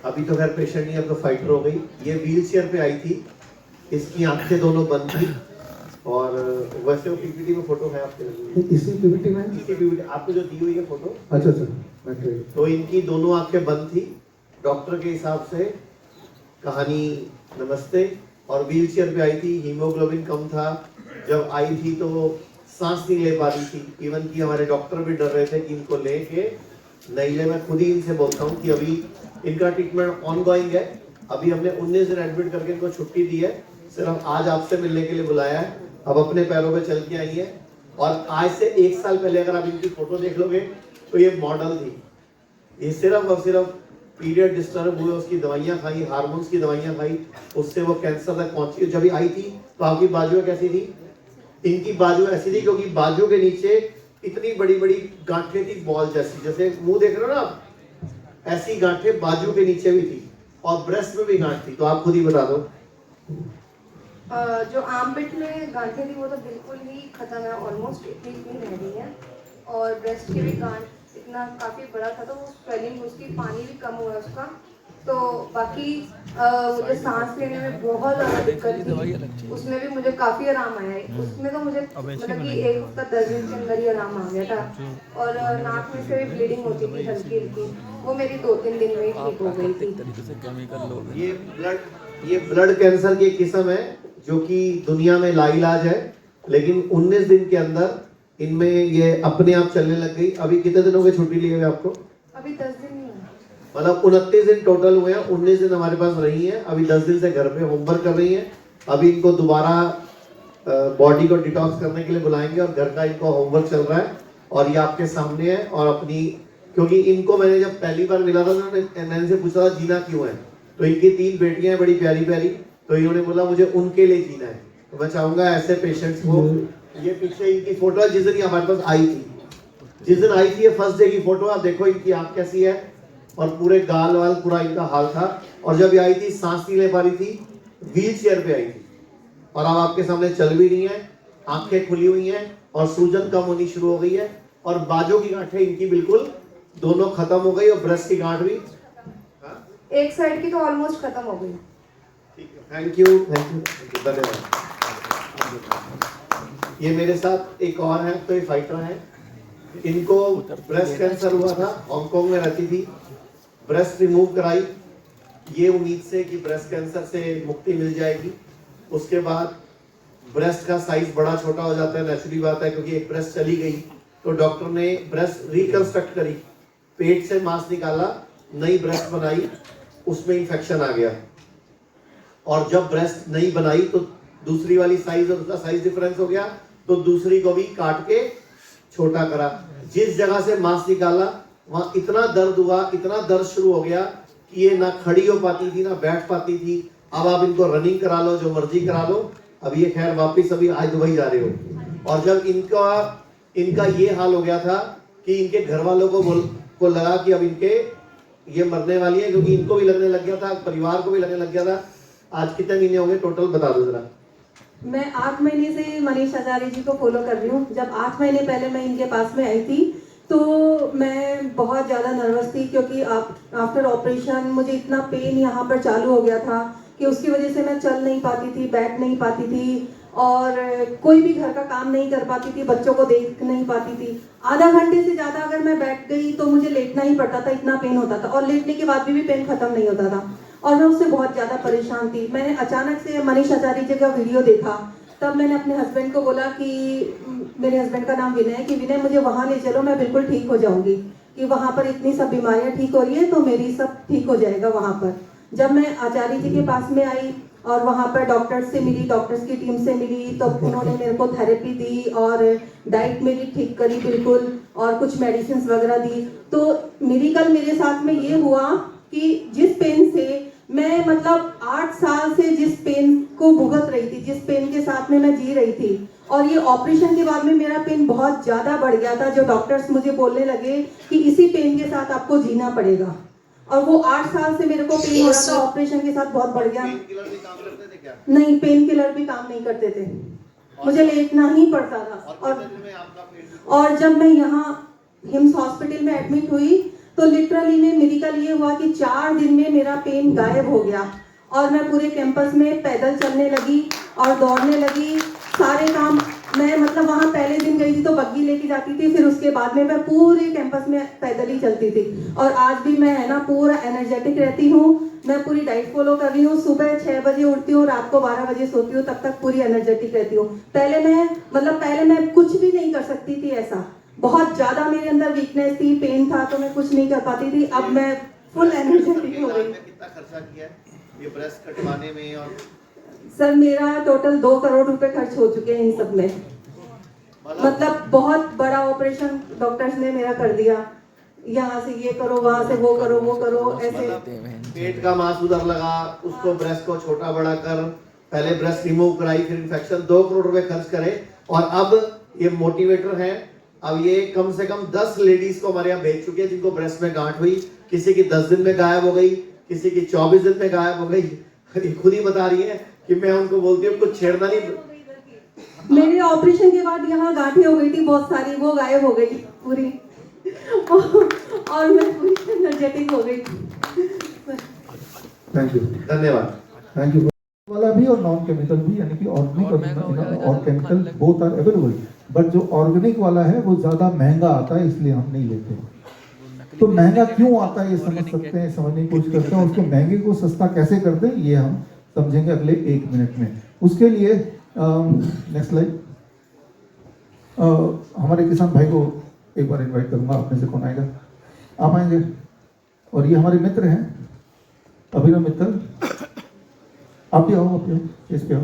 अभी तो खैर पेशेंट नहीं, अब तो फाइटर हो गई। ये व्हील चेयर पे आई थी, इसकी आंखें दोनों बंद थी और वैसे वो पीपीटी में फोटो है आपके लगी, इसी पीपीटी में इसी पीपीटी आपको जो दी हुई है फोटो। अच्छा अच्छा, तो इनकी दोनों आंखें बंद थी, डॉक्टर के हिसाब से कहानी नमस्ते। और व्हील चेयर पे आई थी, हीमोग्लोबिन कम था, जब आई थी तो सांस नहीं ले पा रही थी। इवन कि हमारे डॉक्टर भी डर रहे थे कि इनको लेके नहीं ले। मैं खुद ही इनसे बोलता हूँ कि अभी इनका ट्रीटमेंट ऑनगोइंग है। अभी हमने 19 दिन एडमिट करके इनको छुट्टी दी है, सिर्फ आज आपसे मिलने के लिए बुलाया है। अब अपने पैरों पे चल के आई है और आज से 1 साल पहले अगर आप इनकी फोटो देख लोगे तो ये मॉडल थी। ये सिर्फ और सिर्फ पीरियड डिस्टर्ब हुए, उसकी दवाइयाँ खाई, हार्मोन्स की दवाइयाँ खाई, उससे वो कैंसर तक पहुंची। जब आई थी तो आपकी बाजुएं कैसी थी? इनकी बाजू ऐसी थी क्योंकि बाजू के नीचे इतनी बड़ी बड़ी गांठें थी, बॉल जैसी, जैसे मुंह देख रहे हो ना आप, ऐसी गांठें बाजू के नीचे भी थी और ब्रेस्ट में भी गांठ थी। तो आप खुद ही बता दो। जो आर्मपिट में गांठें थी वो तो बिल्कुल ही खत्म है, ऑलमोस्ट इतनी रह गई है। और ब्रेस्ट की भी गांठ इतना काफ़ी बड़ा था तो वो स्वेलिंग उसकी, पानी भी कम हुआ उसका। तो बाकी मुझे सांस लेने में बहुत ज़्यादा दिक्कत थी, उसमें भी मुझे काफ़ी आराम आया है। उसमें तो मुझे मतलब कि 1 हफ्ता 10 दिन के अंदर ही आराम आ गया था। और नाक में से भी ब्लीडिंग होती थी हल्की हल्की, वो मेरी 2-3 दिन में ही ठीक हो गई थी। ये ब्लड कैंसर की एक किस्म है जो कि दुनिया में लाइलाज है, लेकिन 19 दिन के अंदर इनमें ये अपने आप चलने लग गई। अभी कितने दिनों की छुट्टी ली है आपको? अभी 10 दिन ही है, मतलब 29 दिन टोटल हुए हैं। 19 दिन हमारे पास रही है, अभी 10 दिन से घर पे होमवर्क कर रही है। अभी इनको दोबारा बॉडी को डिटॉक्स करने के लिए बुलाएंगे और घर का इनको होमवर्क चल रहा है और ये आपके सामने है। और अपनी, क्योंकि इनको मैंने जब पहली बार मिला था मैंने इनसे पूछा था जीना क्यों है, तो इनकी 3 बेटियां हैं बड़ी प्यारी प्यारी, तो इन्होंने बोला मुझे उनके लिए जीना है। तो मैं चाहूंगा ऐसे पेशेंट्स को, ये पीछे इनकी फोटो है जिस दिन ये हमारे पास आई थी, जिस दिन आई थी ये फर्स्ट डे की फोटो। आप देखो इनकी आंख कैसी है और पूरे गाल वाल पूरा इनका हाल था। और जब ये आई थी सांस नहीं ले पा रही थी, व्हील चेयर पे आई थी और अब आपके सामने चल भी रही है, आंखें खुली हुई हैं और सूजन कम होनी शुरू हो गई है और बाजू की गांठें इनकी बिल्कुल दोनों खत्म हो गई और ब्रेस्ट की गांठ भी एक साइड की तो ऑलमोस्ट खत्म हो गई। थैंक यू, धन्यवाद। ये मेरे साथ एक और है, तो ये फाइटर है। इनको ब्रेस्ट कैंसर हुआ था, हांगकांग में रहती थी, ब्रेस्ट रिमूव कराई ये उम्मीद से कि ब्रेस्ट कैंसर से मुक्ति मिल जाएगी। उसके बाद ब्रेस्ट का साइज बड़ा छोटा हो जाता है, नेचुरली बात है, क्योंकि एक ब्रेस्ट चली गई तो डॉक्टर ने ब्रेस्ट रिकंस्ट्रक्ट करी, पेट से मांस निकाला, नई ब्रेस्ट बनाई, उसमें इंफेक्शन आ गया और जब ब्रेस्ट नहीं बनाई तो दूसरी वाली साइज और उसका साइज डिफरेंस हो गया, तो दूसरी को भी काट के छोटा करा। जिस जगह से मांस निकाला वहां इतना दर्द हुआ, इतना दर्द शुरू हो गया कि ये ना खड़ी हो पाती थी ना बैठ पाती थी। अब आप इनको रनिंग करा लो, जो मर्जी करा लो। अब ये खैर वापिस अभी आज दुबई जा रहे हो। और जब इनका ये हाल हो गया था कि इनके घर वालों को लगा कि अब इनके ये मरने वाली है, क्योंकि इनको भी लगने लग गया था, परिवार को भी लगने लग गया था। आज कितने महीने हो गए टोटल बता दो जरा। मैं 8 महीने से मनीष आचार्य जी को फॉलो कर रही हूँ। जब 8 महीने पहले मैं इनके पास में आई थी तो मैं बहुत ज़्यादा नर्वस थी, क्योंकि आफ्टर ऑपरेशन मुझे इतना पेन यहाँ पर चालू हो गया था कि उसकी वजह से मैं चल नहीं पाती थी, बैठ नहीं पाती थी और कोई भी घर का काम नहीं कर पाती थी, बच्चों को देख नहीं पाती थी। आधा घंटे से ज़्यादा अगर मैं बैठ गई तो मुझे लेटना ही पड़ता था, इतना पेन होता था और लेटने के बाद भी पेन खत्म नहीं होता था और मैं उससे बहुत ज़्यादा परेशान थी। मैंने अचानक से मनीष आचार्य जी का वीडियो देखा, तब मैंने अपने हस्बैंड को बोला कि मेरे हस्बैंड का नाम विनय है, कि विनय मुझे वहाँ ले चलो, मैं बिल्कुल ठीक हो जाऊँगी, कि वहाँ पर इतनी सब बीमारियाँ ठीक हो रही है तो मेरी सब ठीक हो जाएगा वहाँ पर। जब मैं आचार्य जी के पास में आई और वहाँ पर डॉक्टर्स से मिली, डॉक्टर्स की टीम से मिली, तो उन्होंने मेरे को थेरेपी दी और डाइट मेरी ठीक करी बिल्कुल और कुछ मेडिसिन वगैरह दी। तो मिरेकल मेरे साथ में ये हुआ कि जिस पेन से मैं मतलब 8 साल से जिस पेन को भुगत रही थी, जिस पेन के साथ में मैं जी रही थी, और ये ऑपरेशन के बाद में मेरा पेन बहुत ज्यादा बढ़ गया था, जो डॉक्टर्स मुझे बोलने लगे कि इसी पेन के साथ आपको जीना पड़ेगा। और वो 8 साल से मेरे को पेन हो रहा था, ऑपरेशन के साथ बहुत बढ़ गया। पेन किलर भी काम करते थे क्या? नहीं, पेन किलर भी काम नहीं करते थे, मुझे लेटना ही पड़ता था। और कितने दिन में आपका पेन? और जब मैं यहाँ हिम्स हॉस्पिटल में एडमिट हुई तो लिटरली में मेडिकल ये हुआ कि 4 दिन में मेरा पेन गायब हो गया, और मैं पूरे कैंपस में पैदल चलने लगी और दौड़ने लगी। सारे काम मैं मतलब वहाँ पहले दिन गई थी तो बग्गी लेके जाती थी, फिर उसके बाद में मैं पूरे कैंपस में पैदल ही चलती थी। और आज भी मैं है ना पूरा एनर्जेटिक रहती हूँ। मैं पूरी डाइट फॉलो कर रही हूँ, सुबह 6 बजे उठती हूँ, रात को 12 बजे सोती हूँ, तब तक पूरी एनर्जेटिक रहती हूँ। पहले मैं कुछ भी नहीं कर सकती थी, ऐसा बहुत ज्यादा मेरे अंदर वीकनेस थी, पेन था तो मैं कुछ नहीं कर पाती थी। अब मैं फुल एनर्जेटिक हो गई। कितना खर्चा किया है ये ब्रेस्ट कटवाने में? और सर मेरा टोटल 2 करोड़ रुपए खर्च हो चुके हैं इन सब में। मतलब बहुत बड़ा ऑपरेशन डॉक्टर्स ने मेरा कर दिया, यहाँ से ये करो, वहाँ से वो करो, वो करो, ऐसे। पेट का मांस उधर लगा, उसको ब्रेस्ट को छोटा बड़ा कर, पहले ब्रेस्ट रिमूव कराई, फिर इन्फेक्शन, 2 करोड़ रुपए खर्च करे। और अब ये मोटिवेटर है, अब ये कम से कम 10 लेडीज को हमारे यहाँ भेज चुके हैं जिनको ब्रेस्ट में गांठ हुई। किसी की 10 दिन में गायब हो गई, किसी की 24 दिन में गायब हो गई। खुद ही बता रही है कि मैं उनको बोलती हूँ कुछ छेड़ना नहीं। मेरे ऑपरेशन के बाद यहाँ गांठें हो गई थी बहुत सारी, वो गायब हो गई पूरी। और मैं पूरी एनर्जेटिक हो गई। थैंक यू, धन्यवाद। Thank you. वाला भी और नॉन केमिकल भी, यानी कि ऑर्गेनिक और chemical both are available, but जो ऑर्गेनिक वाला है वो ज़्यादा महंगा आता है, इसलिए हम नहीं लेते। तो महंगा क्यों आता है ये समझ सकते हैं, समझने की कोशिश करते हैं। उसको महंगे को सस्ता कैसे करते हैं ये हम समझेंगे अगले 1 मिनट में। उसके लिए नेक्स्ट स्लाइड। हमारे किसान भाई को एक बार इनवाइट करूंगा, आप में से कौन आएगा? आप आएंगे। और ये हमारे मित्र हैं, अभिनव मित्तल, आप भी आओ, इस पे आओ।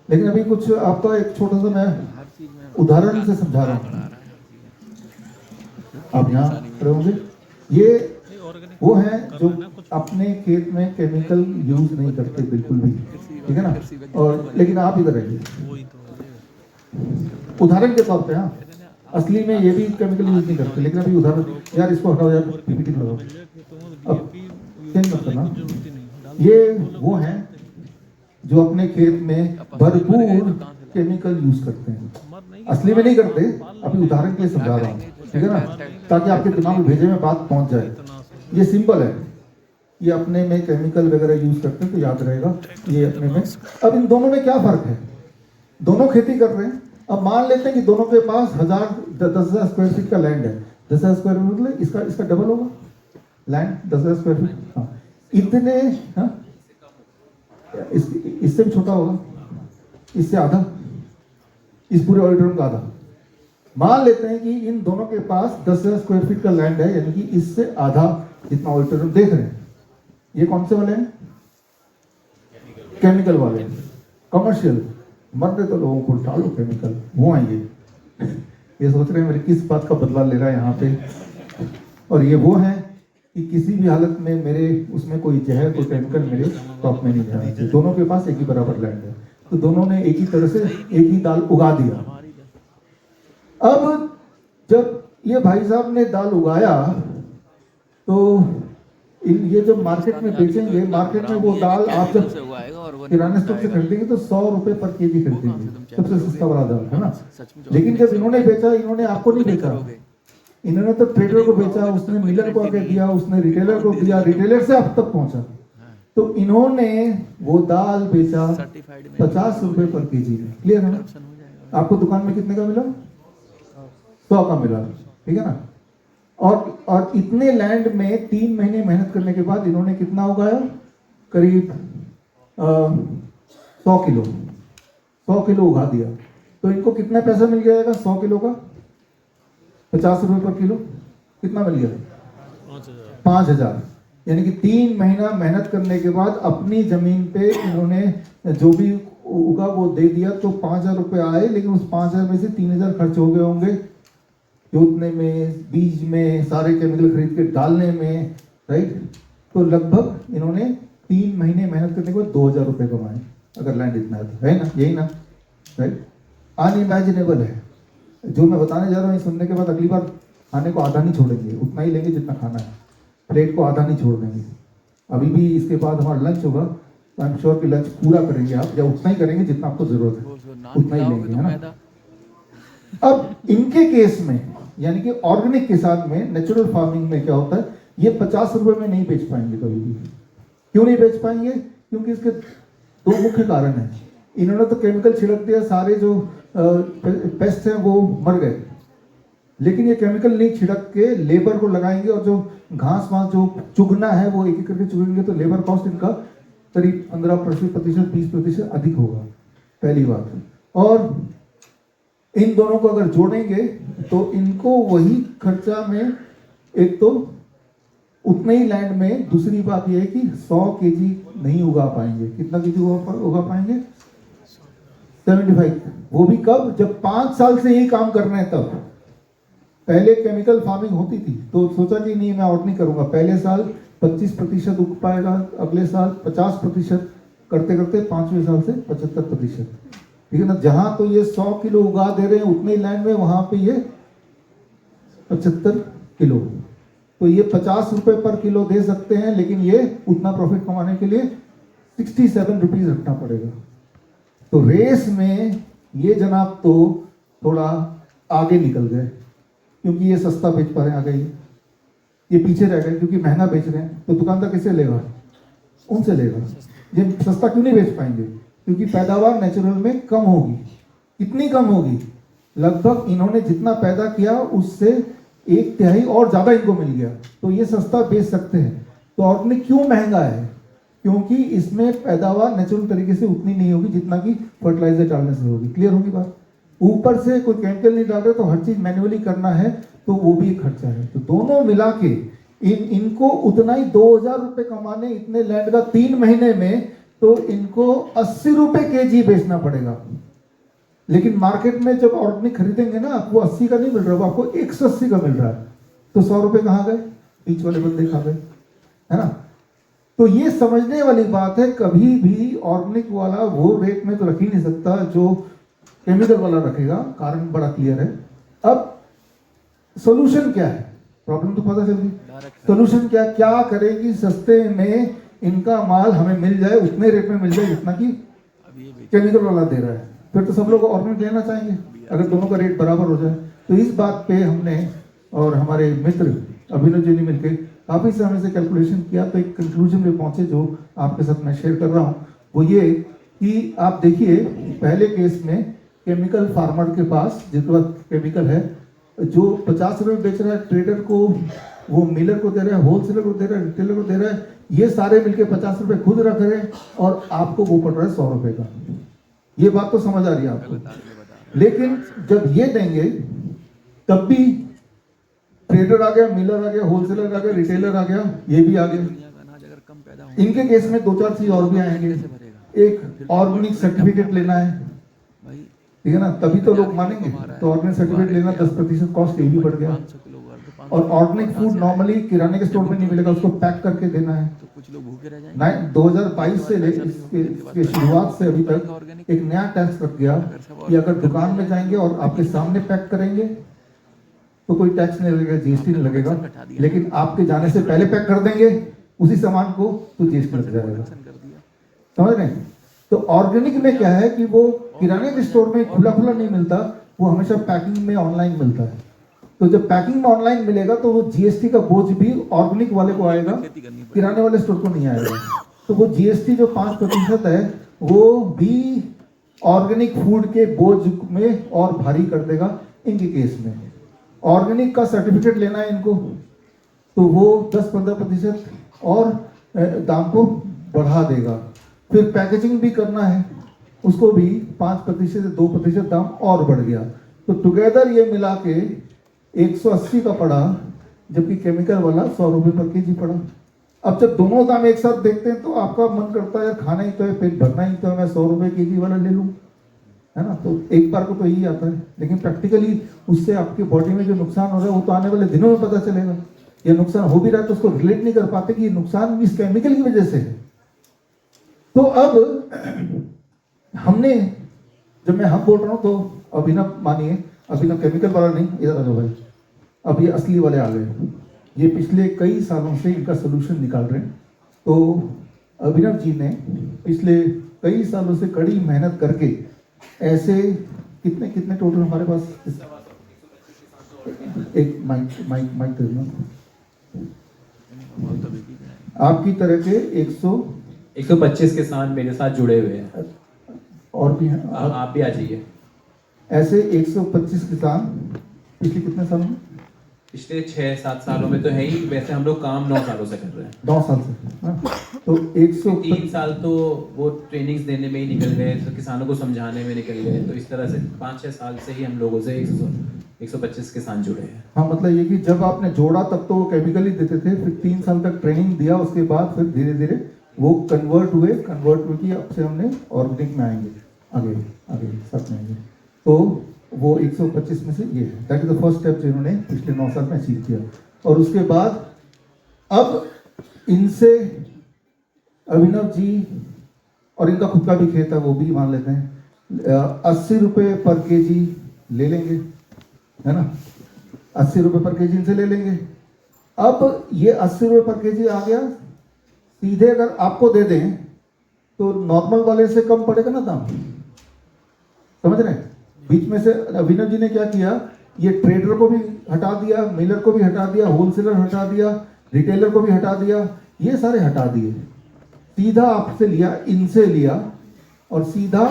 लेकिन अभी कुछ आपका एक छोटा सा मैं उदाहरण से समझा रहा हूँ। आप यहाँ खड़े होंगे। ये वो हैं जो अपने खेत में केमिकल यूज नहीं करते बिल्कुल भी, ठीक है ना। और लेकिन आप इधर आइए, उदाहरण के तौर पे। हाँ, असली में ये भी केमिकल यूज नहीं करते, लेकिन अभी उदाहरण। यार इसको हटाओ यार, पीपीटी लगाओ, अब चेंज मत करना। ये वो हैं जो अपने खेत में भरपूर केमिकल यूज करते हैं, असली में नहीं करते। अभी उदाहरण के लिए समझा रहा हूँ, ठीक है ना, ताकि आपके दिमाग में भेजे में बात पहुंच जाए। ये सिंपल है, ये अपने में केमिकल वगैरह यूज करते हैं तो याद रहेगा ये अपने में। अब इन दोनों में क्या फर्क है? दोनों खेती कर रहे हैं। अब मान लेते हैं कि दोनों के पास 10,000 स्क्वायर फीट का लैंड है। 10,000 स्क्वायर फीट मतलब इसका डबल होगा लैंड, 10,000 स्क्वायर फीट। हाँ, इतने, हाँ, इससे भी छोटा होगा, इससे आधा, इस पूरे ऑडिटोरियम का आधा। मान लेते हैं कि इन दोनों के पास 10,000 स्क्वायर फीट का लैंड है, यानी कि इससे आधा जितना ऑडिटोरियम देख रहे हैं। ये कौन से वाले हैं? केमिकल वाले। कमर्शियल मरते तो लोगों को डालो केमिकल, वो आएंगे। ये सोच रहे हैं मेरे किस बात का बदला ले रहा है यहाँ पे। और ये वो हैं कि किसी भी हालत में मेरे उसमें कोई जहर, कोई केमिकल मेरे क्रॉप में नहीं जाना चाहिए। दोनों के पास एक ही बराबर लैंड है, तो दोनों ने एक ही तरह से एक ही दाल उगा दिया। अब जब ये भाई साहब ने दाल उगाया तो ये जब मार्केट में बेचेंगे, मार्केट में वो दाल आप जब किराना स्टोर से खरीदेंगे तो 100 रुपए पर केजी खरीदेंगे, सबसे सस्ता वाला दाल, है ना। लेकिन जब इन्होंने बेचा, इन्होंने आपको नहीं बेचा, इन्होंने तो ट्रेडर को बेचा, उसने मिलर को आगे दिया, उसने रिटेलर को दिया, रिटेलर से आप तक पहुंचा। तो इन्होंने वो दाल बेचा 50 रुपए पर केजी में। क्लियर है ना? आपको दुकान में कितने का मिला? 100 का मिला, ठीक है ना। और इतने लैंड में 3 महीने मेहनत करने के बाद इन्होंने कितना उगाया? करीब 100 किलो उगा दिया। तो इनको कितना पैसा मिल जाएगा 100 किलो का? 50 रुपए पर किलो। कितना मिल गया? 5,000। यानी कि 3 महीना मेहनत करने के बाद अपनी जमीन पे इन्होंने जो भी उगा वो दे दिया, तो 5,000 रुपए आए। लेकिन उस 5,000 में से 3,000 खर्च हो गए होंगे जोतने में, बीज में, सारे केमिकल खरीद के डालने में, राइट। तो लगभग इन्होंने 3 महीने मेहनत करने के बाद 2,000 रुपये कमाए, अगर लैंड इतना है ना, यही ना, राइट? अनइमेजिनेबल है। जो मैं बताने जा रहा हूँ, सुनने के बाद अगली बार खाने को आधा नहीं छोड़ेंगे, उतना ही लेंगे जितना खाना है, प्लेट को आधा नहीं छोड़ देंगे। अभी भी इसके बाद हमारा लंच होगा, तो आई एम श्योर कि लंच पूरा करेंगे आप, या उतना ही करेंगे जितना आपको जरूरत है, उतना ही लेंगे, है ना। अब इनके केस में, यानी कि ऑर्गेनिक किसान में, नेचुरल फार्मिंग में क्या होता है, ये 50 रुपए में नहीं बेच पाएंगे कभी भी। क्यों नहीं बेच पाएंगे? क्योंकि इसके 2 मुख्य कारण हैं। इन्होंने तो केमिकल छिड़क दिया, सारे जो पेस्ट हैं वो मर गए, लेकिन ये केमिकल नहीं छिड़क के लेबर को लगाएंगे, और जो घास वास जो चुगना है वो एक एक करके चुगेंगे, तो लेबर कॉस्ट इनका करीब 15%, 20% अधिक होगा, पहली बात। और इन दोनों को अगर जोड़ेंगे तो इनको वही खर्चा में, एक तो उतने ही लैंड में, दूसरी बात यह है कि 100 केजी नहीं उगा पाएंगे। कितना केजी उगा पाएंगे? 75। वो भी कब? जब 5 साल से यही काम कर रहे हैं तब। पहले केमिकल फार्मिंग होती थी तो सोचा कि नहीं मैं और नहीं करूंगा, पहले साल 25% उग पाएगा, अगले साल 50%, करते करते 5वें साल से 75%। ठीक है ना। जहां तो ये 100 किलो उगा दे रहे हैं उतने लैंड में, वहां पे ये 75 किलो, तो ये 50 रुपए पर किलो दे सकते हैं, लेकिन ये उतना प्रॉफिट कमाने के लिए 67 रुपीज रखना पड़ेगा। तो रेस में ये जनाब तो थोड़ा आगे निकल गए, क्योंकि ये सस्ता बेच पा रहे हैं, आ गई ये पीछे रह गए क्योंकि महंगा बेच रहे हैं। तो दुकानदार किससे लेगा? उनसे लेगा। ये सस्ता क्यों नहीं बेच पाएंगे? क्योंकि पैदावार नेचुरल में कम होगी। कितनी कम होगी? लगभग इन्होंने जितना पैदा किया उससे 1/3 और ज्यादा इनको मिल गया, तो ये सस्ता बेच सकते हैं। तो ऑर्गेनिक क्यों महंगा है? क्योंकि इसमें पैदावार नेचुरल तरीके से उतनी नहीं होगी जितना कि फर्टिलाइजर डालने से होगी। क्लियर होगी बात? ऊपर से कोई केमिकल नहीं डाल रहे तो हर चीज मैन्युअली करना है, तो वो भी एक खर्चा है। तो दोनों मिला के इनको उतना ही 2000 रुपए कमाने इतने लैंड का 3 महीने में, तो इनको 80 रुपए केजी बेचना पड़ेगा। लेकिन मार्केट में जब ऑर्गेनिक खरीदेंगे ना, आपको 80 का नहीं मिल रहा, वो आपको 180 का मिल रहा है। तो 100 रुपए कहाँ गए? बीच वाले बंदे खा गए, है ना। तो ये समझने वाली बात है, कभी भी ऑर्गेनिक वाला वो रेट में तो रख ही नहीं सकता जो केमिकल वाला रखेगा। कारण बड़ा क्लियर है। अब सोल्यूशन क्या है? प्रॉब्लम तो पता चल गई। सोल्यूशन क्या करें कि सस्ते में इनका माल हमें मिल जाए, उतने रेट में मिल जाए जितना कि केमिकल वाला दे रहा है। फिर तो सब लोग ऑर्गेनिक लेना चाहेंगे अगर दोनों का रेट बराबर हो जाए। तो इस बात पे हमने और हमारे मित्र अभिनव जी ने मिलकर काफी समय से कैलकुलेशन किया, तो एक कंक्लूजन में पहुंचे जो आपके साथ मैं शेयर कर रहा हूं। वो ये कि आप देखिए, पहले केस में केमिकल फार्मर के पास जिसके पास केमिकल है, जो 50 रुपए बेच रहा है ट्रेडर को, वो मिलर को दे रहा है, होलसेलर को दे रहा है, रिटेलर को दे रहा है, ये सारे मिलके 50 रुपए खुद रख रहे हैं और आपको वो पड़ रहा है 100 रुपए का। ये बात तो समझ आ रही है आपको। लेकिन जब ये देंगे तब भी ट्रेडर आ गया, मिलर आ गया, होलसेलर आ गया, रिटेलर आ गया, ये भी आ गया। इनके केस में 2-4 चीज और भी आएंगे। एक ऑर्गेनिक सर्टिफिकेट लेना है, ठीक है ना, तभी तो लोग मानेंगे। तो ऑर्गेनिक सर्टिफिकेट लेना 10% कॉस्ट ये भी बढ़ गया। और ऑर्गेनिक फूड नॉर्मली किराने के स्टोर में नहीं मिलेगा, उसको पैक करके देना है। तो कुछ लोग भूखे रह जाएंगे। 2022 से इसके शुरुआत से अभी तक एक नया टैक्स रख गया कि अगर दुकान में जाएंगे और आपके सामने पैक करेंगे तो कोई टैक्स नहीं लगेगा, जीएसटी नहीं लगेगा। लेकिन आपके जाने से पहले पैक कर देंगे उसी सामान को, तो जीएसटी लग जाएगा। समझ रहे हैं? तो ऑर्गेनिक में क्या है कि वो किराने के स्टोर में खुला नहीं मिलता, वो हमेशा पैकिंग में ऑनलाइन मिलता है। तो जब पैकिंग में ऑनलाइन मिलेगा तो वो जीएसटी का बोझ भी ऑर्गेनिक वाले को आएगा, किराने वाले स्टोर को नहीं आएगा। तो वो जीएसटी जो 5% है वो भी ऑर्गेनिक फूड के बोझ में और भारी कर देगा इनके केस में। ऑर्गेनिक का सर्टिफिकेट लेना है इनको, तो वो 10-15% और दाम को बढ़ा देगा। फिर पैकेजिंग भी करना है, उसको भी 5% से 2% दाम और बढ़ गया। तो टुगेदर ये मिला के 180 का पड़ा, जबकि केमिकल वाला 100 रुपए पर केजी पड़ा। अब जब दोनों दाम एक साथ देखते हैं तो आपका मन करता है यार खाना ही तो है, पेट भरना ही तो है, मैं 100 रुपए केजी वाला ले लूँ, है ना। तो एक बार को तो यही आता है, लेकिन प्रैक्टिकली उससे आपके बॉडी में जो नुकसान हो रहा है वो तो आने वाले दिनों में पता चलेगा। ये नुकसान हो भी रहा है तो उसको रिलेट नहीं कर पाते कि ये नुकसान इस केमिकल की वजह से है। तो अब हमने, जब मैं हम बोल रहा हूँ तो अभिनव मानिए, अभिनव केमिकल वाला नहीं, इधर आ जाओ भाई, अब ये असली वाले आ गए, ये पिछले कई सालों से इनका सोल्यूशन निकाल रहे हैं। तो अभिनव जी ने पिछले कई सालों से कड़ी मेहनत करके ऐसे कितने कितने टोटल हमारे पास, एक माइक दे दो आपकी तरह के 125 किसान मेरे साथ जुड़े हुए हैं, और भी हैं, आप भी आ जाइए। ऐसे 125 किसान पिछले कितने सालों में, पिछले 6-7 सालों में तो है ही, वैसे हम लोग काम 9 सालों से कर रहे हैं। 9 साल से, हाँ? तो 3 साल तो वो ट्रेनिंग्स देने में ही निकल गए, तो किसानों को समझाने में निकल गए, तो इस तरह से 5-6 साल से ही हम लोगों से 125 किसान जुड़े हैं। हाँ, मतलब ये कि जब आपने जोड़ा तब तो वो केमिकल ही देते थे, फिर 3 साल तक ट्रेनिंग दिया, उसके बाद फिर धीरे धीरे वो कन्वर्ट हुए कि अब से हमने ऑर्गेनिक में आएंगे, आगे साथ में आएंगे। तो वो 125 में से ये है, that is the first step जिन्होंने पिछले 9 साल में अचीव किया। और उसके बाद अब इनसे अभिनव जी, और इनका खुद का भी खेत है, वो भी मान लेते हैं, 80 रुपये पर केजी ले लेंगे, है ना, 80 रुपये पर केजी इनसे ले लेंगे। अब ये 80 रुपये पर केजी आ गया, सीधे अगर आपको दे दें तो नॉर्मल वाले से कम पड़ेगा ना दाम, समझ रहे हैं? बीच में से अभिनव जी ने क्या किया, ये ट्रेडर को भी हटा दिया, मिलर को भी हटा दिया, होलसेलर हटा दिया, रिटेलर को भी हटा दिया, ये सारे हटा दिए, सीधा आपसे लिया, इनसे लिया और सीधा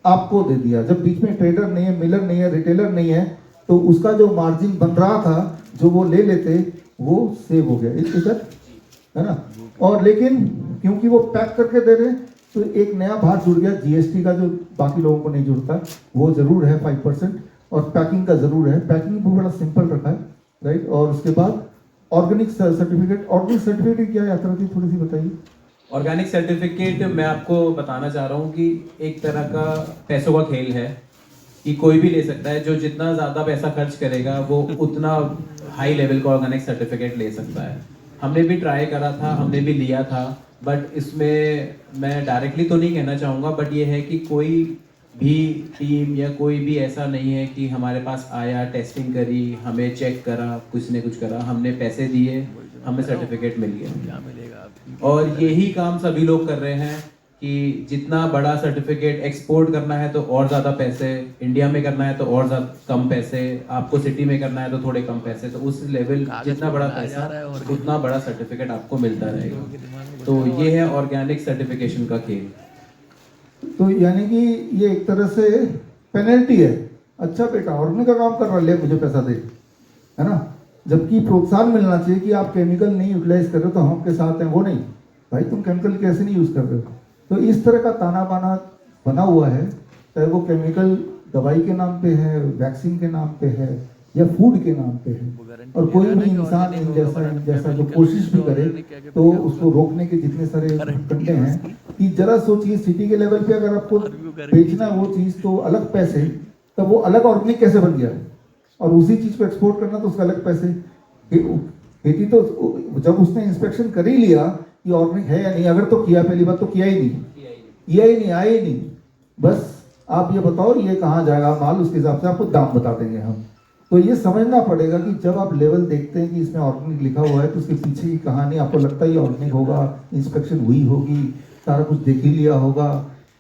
आपको दे दिया। जब बीच में ट्रेडर नहीं है, मिलर नहीं है, रिटेलर नहीं है, तो उसका जो मार्जिन बन रहा था, जो वो ले लेते, वो सेव हो गया, इधर, है ना। और लेकिन क्योंकि वो पैक करके दे रहे, तो एक नया भार जुड़ गया जीएसटी का, जो बाकी लोगों को नहीं जुड़ता, वो जरूर है 5%, और पैकिंग का जरूर है, पैकिंग भी बड़ा सिंपल रखा है, राइट। और उसके बाद ऑर्गेनिक सर्टिफिकेट क्या यात्रा थी, थोड़ी सी बताइए। ऑर्गेनिक सर्टिफिकेट मैं आपको बताना चाह रहा हूँ कि एक तरह का पैसों का खेल है, कि कोई भी ले सकता है, जो जितना ज़्यादा पैसा खर्च करेगा वो उतना हाई लेवल का ऑर्गेनिक सर्टिफिकेट ले सकता है। हमने भी ट्राई करा था, हमने भी लिया था, बट इसमें मैं डायरेक्टली तो नहीं कहना चाहूँगा, बट ये है कि कोई भी टीम या कोई भी ऐसा नहीं है कि हमारे पास आया, टेस्टिंग करी, हमें चेक करा, कुछ ने कुछ करा, हमने पैसे दिए, हमें सर्टिफिकेट मिल गया। और यही काम सभी लोग कर रहे हैं कि जितना बड़ा सर्टिफिकेट एक्सपोर्ट करना है तो और ज़्यादा पैसे, इंडिया में करना है तो और ज़्यादा कम पैसे, आपको सिटी में करना है तो थोड़े कम पैसे, तो उस लेवल जितना बड़ा पैसा उतना बड़ा सर्टिफिकेट आपको मिलता रहेगा। तो ये है ऑर्गेनिक सर्टिफिकेशन का खेल। तो यानी कि ये एक तरह से पेनल्टी है, अच्छा बेटा ऑर्गेनिक का काम कर रहा, ले मुझे पैसा दे, है ना। जबकि प्रोत्साहन मिलना चाहिए कि आप केमिकल नहीं यूटिलाइज कर रहे हो तो हम आपके साथ हैं, वो नहीं, भाई तुम केमिकल कैसे नहीं यूज़ कर रहे हो। तो इस तरह का ताना बाना बना हुआ है, चाहे वो केमिकल दवाई के नाम पे है, वैक्सीन के नाम पे है, या फूड के नाम पे है। और कोई भी इंसान इन जैसा जो कोशिश भी करे तो उसको रोकने के जितने सारे कंटे हैं, कि जरा सोचिए सिटी के लेवल पे अगर आपको बेचना वो चीज़ तो अलग पैसे, तब वो अलग ऑर्गेनिक कैसे बन गया, और उसी चीज़ को एक्सपोर्ट करना तो उसका अलग पैसे। खेती तो जब उसने इंस्पेक्शन कर ही लिया कि ऑर्गेनिक है या नहीं, अगर तो किया, पहली बात तो किया ही नहीं, आया ही नहीं, बस आप ये बताओ ये कहाँ जाएगा माल, उसके हिसाब से आपको दाम बता देंगे हम। तो ये समझना पड़ेगा कि जब आप लेवल देखते हैं कि इसमें ऑर्गेनिक लिखा हुआ है, तो उसके पीछे की कहानी आपको लगता है ये ऑर्गेनिक होगा, इंस्पेक्शन हुई होगी, सारा कुछ देख ही लिया होगा,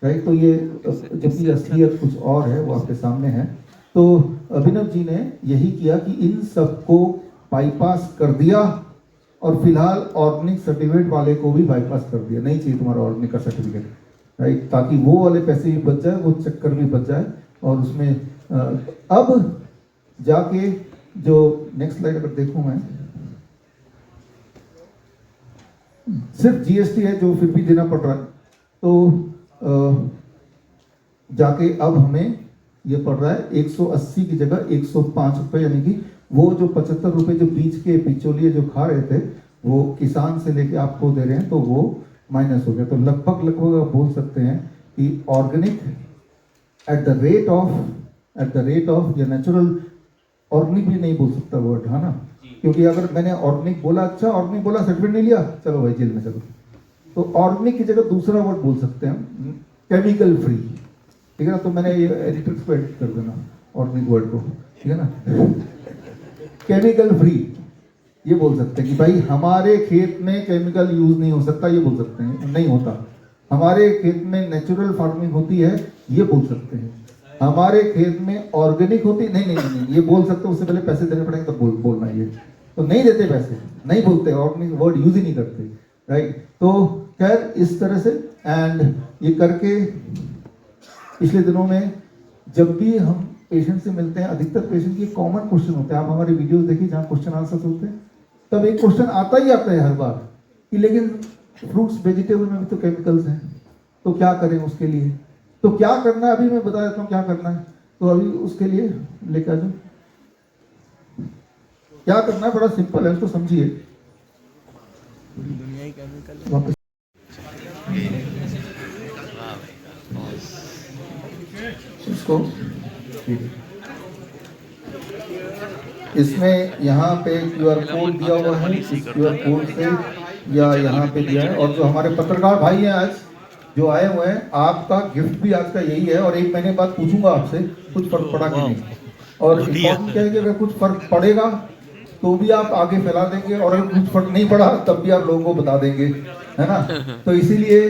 राइट। तो ये जबकि असलियत कुछ और है, वो आपके सामने है। तो अभिनव जी ने यही किया कि इन सबको बाईपास कर दिया, और फिलहाल ऑर्गेनिक सर्टिफिकेट वाले को भी बाईपास कर दिया, नहीं चाहिए तुम्हारा ऑर्गेनिक का सर्टिफिकेट, राइट, ताकि वो वाले पैसे भी बच जाए, वो चक्कर भी बच जाए। और उसमें अब जाके जो नेक्स्ट स्लाइड अगर देखूं मैं, सिर्फ जीएसटी है जो फिर भी देना पड़ रहा है, तो जाके अब हमें ये पड़ रहा है 180 की जगह 105 रुपये, यानी कि वो जो 75 रुपये जो बीच के बिचौलिए जो खा रहे थे वो किसान से लेके आपको दे रहे हैं, तो वो माइनस हो गया। तो लगभग आप बोल सकते हैं कि organic at the rate of या नेचुरल, ऑर्गेनिक भी नहीं बोल सकता वर्ड, है ना, क्योंकि अगर मैंने ऑर्गेनिक बोला, अच्छा ऑर्गेनिक बोला, सर्टिफिकेट नहीं लिया, चलो भाई जेल में चलो, तो ऑर्गेनिक की जगह दूसरा वर्ड बोल सकते हैं हम, केमिकल फ्री, ठीक है ना। तो मैंने ये एडिटर्स को एडिट कर देना ऑर्गेनिक वर्ड को, ठीक है ना। केमिकल फ्री ये बोल सकते हैं कि भाई हमारे खेत में केमिकल यूज नहीं हो सकता, ये बोल सकते हैं, नहीं होता। हमारे खेत में नेचुरल फार्मिंग होती है, ये बोल सकते हैं। हमारे खेत में ऑर्गेनिक होती, नहीं, ये बोल सकते हैं। उससे पहले पैसे देने पड़ेंगे तब बोलना ये, तो नहीं देते पैसे, नहीं बोलते, ऑर्गेनिक वर्ड यूज ही नहीं करते, राइट। तो खैर इस तरह से एंड ये करके पिछले दिनों में जब भी हम पेशेंट से मिलते हैं, अधिकतर पेशेंट की कॉमन क्वेश्चन होते हैं, आप हमारे वीडियोस देखिए जहाँ क्वेश्चन आंसर्स होते हैं, तब एक क्वेश्चन आता ही आता है हर बार कि लेकिन फ्रूट्स वेजिटेबल में भी तो केमिकल्स हैं, तो क्या करें उसके लिए, तो क्या करना है अभी मैं बता देता हूँ क्या करना है। तो अभी उसके लिए लेकर आ जाओ, क्या करना है, बड़ा सिंपल है, उसको समझिए। वापस इसको इसमें यहाँ पे QR कोड दिया हुआ है, इस QR कोड से या यहाँ पे दिया है। और जो हमारे पत्रकार भाई हैं आज जो आए हुए हैं, आपका गिफ्ट भी आज का यही है। और 1 महीने बाद पूछूंगा आपसे कुछ फर्क पड़ा कि नहीं, और इम्पोर्टेंट क्या है कि अगर कुछ फर्क पड़ेगा तो भी आप आगे फैला देंगे, और अगर कुछ फर्क नहीं पड़ा तब भी आप लोगों को बता देंगे, है ना। तो इसीलिए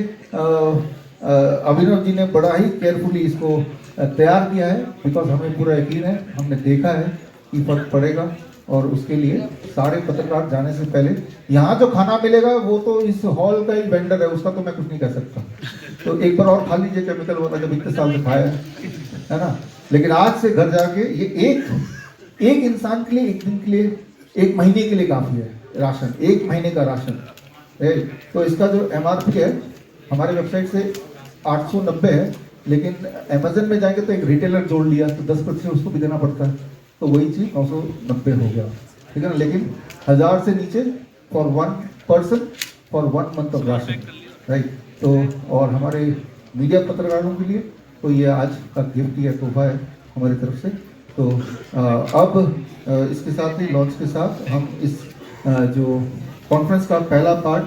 अभिनव जी ने बड़ा ही केयरफुली इसको तैयार किया है, बिकॉज हमें पूरा यकीन है, हमने देखा है कि फर्क पड़ेगा। और उसके लिए सारे पत्रकार जाने से पहले यहाँ जो खाना मिलेगा वो तो इस हॉल का ही वेंडर है, उसका तो मैं कुछ नहीं कह सकता। तो एक बार और खा लीजिए केमिकल वाला, जब इतने साल से खाया है ना। लेकिन आज से घर जाके ये एक इंसान के लिए, एक दिन के लिए, 1 महीने के लिए काफ़ी है राशन, 1 महीने का राशन है। तो इसका जो MRP है हमारे वेबसाइट से 890 है, लेकिन अमेजन में जाएंगे तो एक रिटेलर जोड़ लिया तो 10% उसको भी देना पड़ता है, तो वही चीज़ 990 हो गया, ठीक है ना। लेकिन 1000 से नीचे for 1 person for 1 month of ration, right. तो और हमारे मीडिया पत्रकारों के लिए तो ये आज का गिफ्ट या तोहफा है हमारी तरफ से। तो अब इसके साथ ही लॉन्च के साथ हम इस जो कॉन्फ्रेंस का पहला पार्ट,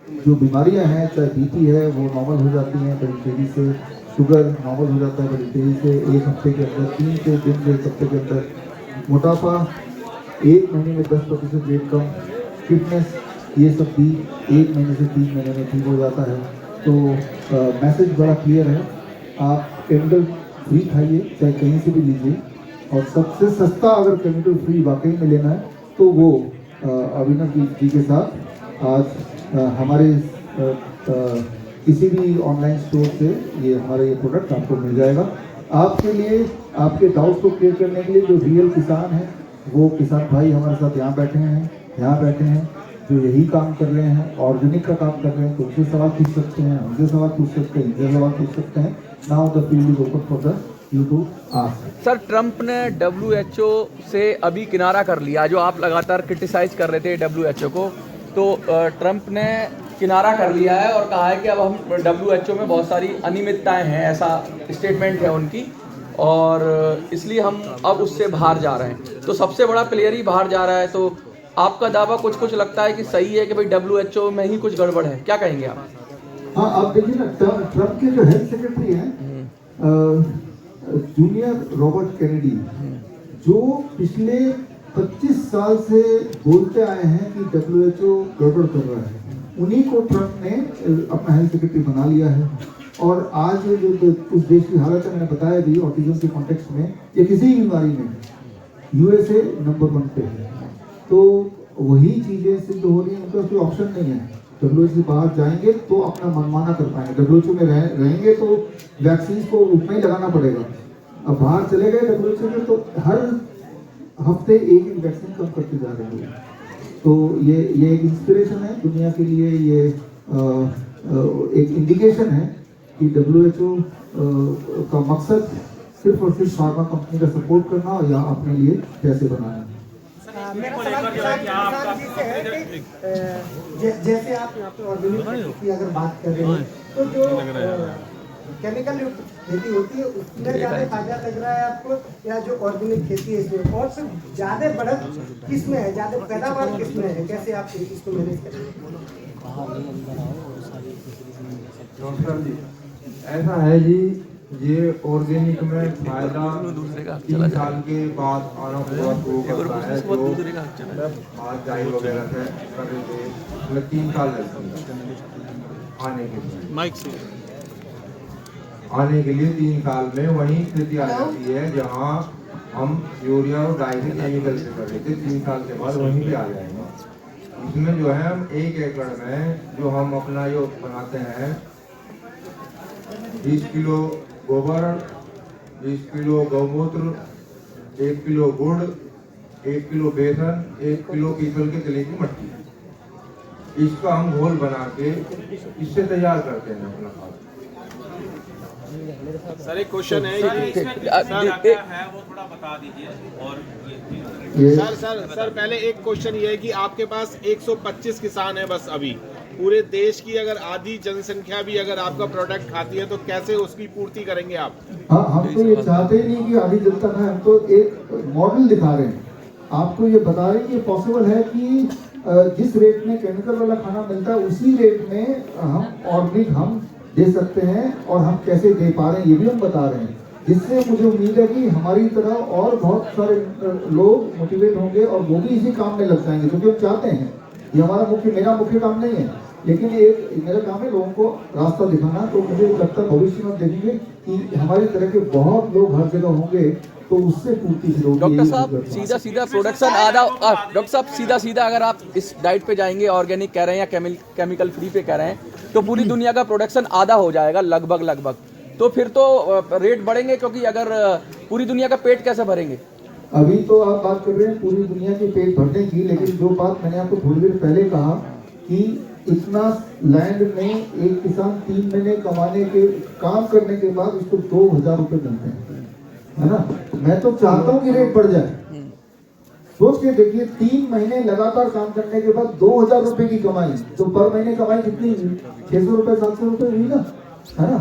जो बीमारियां हैं, चाहे BP है वो नॉर्मल हो जाती हैं बड़ी तेज़ी से, शुगर नॉर्मल हो जाता है बड़ी तेज़ी से 1 हफ्ते के अंदर, 3 से दिन से 1 हफ्ते के अंदर, मोटापा 1 महीने में 10% वेट कम, फिटनेस, ये सब भी 1 महीने से 3 महीने में ठीक हो जाता है। तो मैसेज बड़ा क्लियर है, आप केमिकल फ्री खाइए, चाहे कहीं से भी लीजिए। और सबसे सस्ता अगर केमिकल फ्री वाकई में लेना है तो वो अभिनव जी के साथ आज हमारे किसी भी ऑनलाइन स्टोर से ये हमारा ये प्रोडक्ट आपको मिल जाएगा। आपके लिए, आपके डाउट को क्लियर करने के लिए जो रियल किसान हैं, वो किसान भाई हमारे साथ यहाँ बैठे हैं, जो यही काम कर रहे हैं, ऑर्गेनिक का काम कर रहे हैं, तो उनसे सवाल पूछ सकते हैं, हमसे सवाल पूछ सकते हैं, इनसे सवाल पूछ सकते हैं। Now the field is open for the you to ask. Sir, Trump ने WHO से अभी किनारा कर लिया, जो आप लगातार क्रिटिसाइज कर रहे थे WHO को, तो ट्रंप ने किनारा कर लिया है और कहा है कि अब हम WHO में बहुत सारी अनियमितताएं हैं, ऐसा स्टेटमेंट है उनकी, और इसलिए हम अब उससे बाहर जा रहे हैं। तो सबसे बड़ा प्लेयर ही बाहर जा रहा है, तो आपका दावा कुछ लगता है कि सही है कि भाई WHO में ही कुछ गड़बड़ है, क्या कहेंगे आप? हाँ, आप देखिए ना, ट्रंप के जो हेल्थ सेक्रेटरी हैं जूनियर रॉबर्ट कैनेडी, जो पिछले 25 साल से बोलते आए हैं कि WHO गड़बड़ कर रहा है, उन्हीं को ट्रंप ने अपना हेल्थ सेक्रेटरी बना लिया है। और आज जो उस देश की हालत है, मैंने बताया भी ऑटिज्म के कॉन्टेक्स्ट में या किसी भी बीमारी में USA नंबर 1 पे है। तो वही चीज़ें सिद्ध हो रही हैं, उनका कोई ऑप्शन नहीं है। WHO से बाहर जाएंगे तो अपना मनमाना कर पाएंगे, WHO में रहेंगे तो वैक्सीन को उतना ही लगाना पड़ेगा। अब बाहर चले गए WHO में तो हर हफ्ते एक वैक्सीन कम करते जा रहे हैं। तो ये एक इंस्पिरेशन है दुनिया के लिए, ये एक इंडिकेशन है कि WHO का मकसद सिर्फ और सिर्फ फार्मा कंपनी का सपोर्ट करना या अपने लिए पैसे बनाना। मेरा सवाल किसान जी से है कि जैसे आप यहाँ पे ऑर्गेनिक की अगर बात कर रहे हैं, तो जो केमिकल युक्त खेती होती है उसमें ज़्यादा फायदा लग रहा है आपको, या जो ऑर्गेनिक खेती है इसमें? और फिर ज़्यादा बढ़त किस में है, ज़्यादा पैदावार किस में है, कैसे आप इसको मैनेज करेंगे? डॉक्टर जी ऐसा है जी, ये ऑर्गेनिक में फायदा 3 साल के बाद आना हुआ शुरू करता है, जो हाथ डाई वगैरह से कर रहे थे, मतलब 3 साल लगते हैं आने के लिए। माइक से आने के लिए 3 साल में वही स्थिति आ जाती है जहाँ हम यूरिया और डाई से केमिकल से कर रहे थे, 3 साल के बाद वहीं पे आ जाएगा। इसमें जो है हम 1 एकड़ में जो हम अपना ये बनाते हैं 20 किलो गोबर, 20 किलो गौमूत्र, 1 किलो गुड़, 1 किलो बेसन, 1 किलो पीपल के तले की मट्टी, इसका हम घोल बना के इससे तैयार करते हैं अपना खाद। सर एक क्वेश्चन है, वो थोड़ा बता दीजिए। और सर पहले एक क्वेश्चन ये है कि आपके पास 125 किसान है बस अभी, पूरे देश की अगर आधी जनसंख्या भी अगर आपका प्रोडक्ट खाती है तो कैसे उसकी पूर्ति करेंगे आप? हाँ, हम तो ये चाहते ही नहीं कि आधी जनता खाए, हम तो एक मॉडल दिखा रहे हैं, आपको ये बता रहे हैं कि पॉसिबल है कि जिस रेट में केमिकल वाला खाना मिलता है उसी रेट में हम ऑर्गेनिक हम दे सकते हैं, और हम कैसे दे पा रहे हैं ये भी हम बता रहे हैं, जिससे मुझे उम्मीद है कि हमारी तरह और बहुत सारे लोग मोटिवेट होंगे और वो भी इसी काम में लग जाएंगे, क्योंकि हम चाहते हैं, ये मेरा मुख्य काम नहीं है, लेकिन एक मेरा काम है लोगों को रास्ता दिखाना। तो मुझे लगता है भविष्य में देखेंगे कि हमारी तरह के बहुत लोग हर जगह होंगे, तो उससे पूर्ति से डॉक्टर साहब सीधा प्रोडक्शन आधा, डॉक्टर साहब सीधा अगर आप इस डाइट पे जाएंगे, ऑर्गेनिक कह रहे हैं या केमिकल फ्री पे कह रहे हैं, तो पूरी दुनिया का प्रोडक्शन आधा हो जाएगा लगभग। तो फिर तो रेट बढ़ेंगे, क्योंकि अगर पूरी दुनिया का पेट कैसे भरेंगे? अभी तो आप बात कर रहे हैं पूरी दुनिया के पेट भरने की, लेकिन जो बात मैंने आपको थोड़ी देर पहले कहा कि इतना लैंड में एक किसान 3 महीने कमाने के काम करने के बाद उसको 2000 रुपए मिलते हैं, है ना। मैं तो चाहता हूँ कि रेट बढ़ जाए। सोच के देखिए, 3 महीने लगातार काम करने के बाद 2000 रुपए की कमाई, तो पर महीने कमाई कितनी हुई? 600 रुपए 700 रुपए हुई ना, है ना।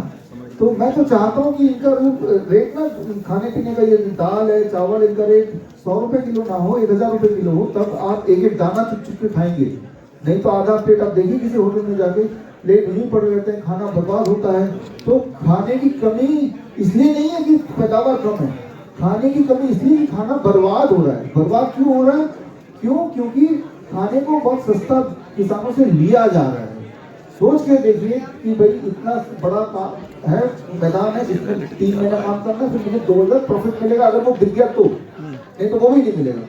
तो मैं तो चाहता हूँ कि इनका रेट ना, खाने पीने का ये दाल है चावल, इनका रेट 100 रुपए किलो ना हो, 1000 रुपए किलो हो, तब आप एक दाना चुप चुप के खाएंगे। नहीं तो आधा प्लेट आप देखिए किसी होटल में जाके प्लेट नहीं पड़ रहते हैं, खाना बर्बाद होता है। तो खाने की कमी इसलिए नहीं है कि पैदावार कम है, खाने की कमी इसलिए कि खाना बर्बाद हो रहा है। बर्बाद क्यों हो रहा है? क्योंकि खाने को बहुत सस्ता किसानों से लिया जा रहा है। सोच के देखिए कि भाई इतना बड़ा काम है, मैदान है जिसमें 3 महीना काम करना, फिर मुझे 2000 प्रॉफिट मिलेगा अगर वो बिक गया तो, नहीं तो वो भी नहीं मिलेगा।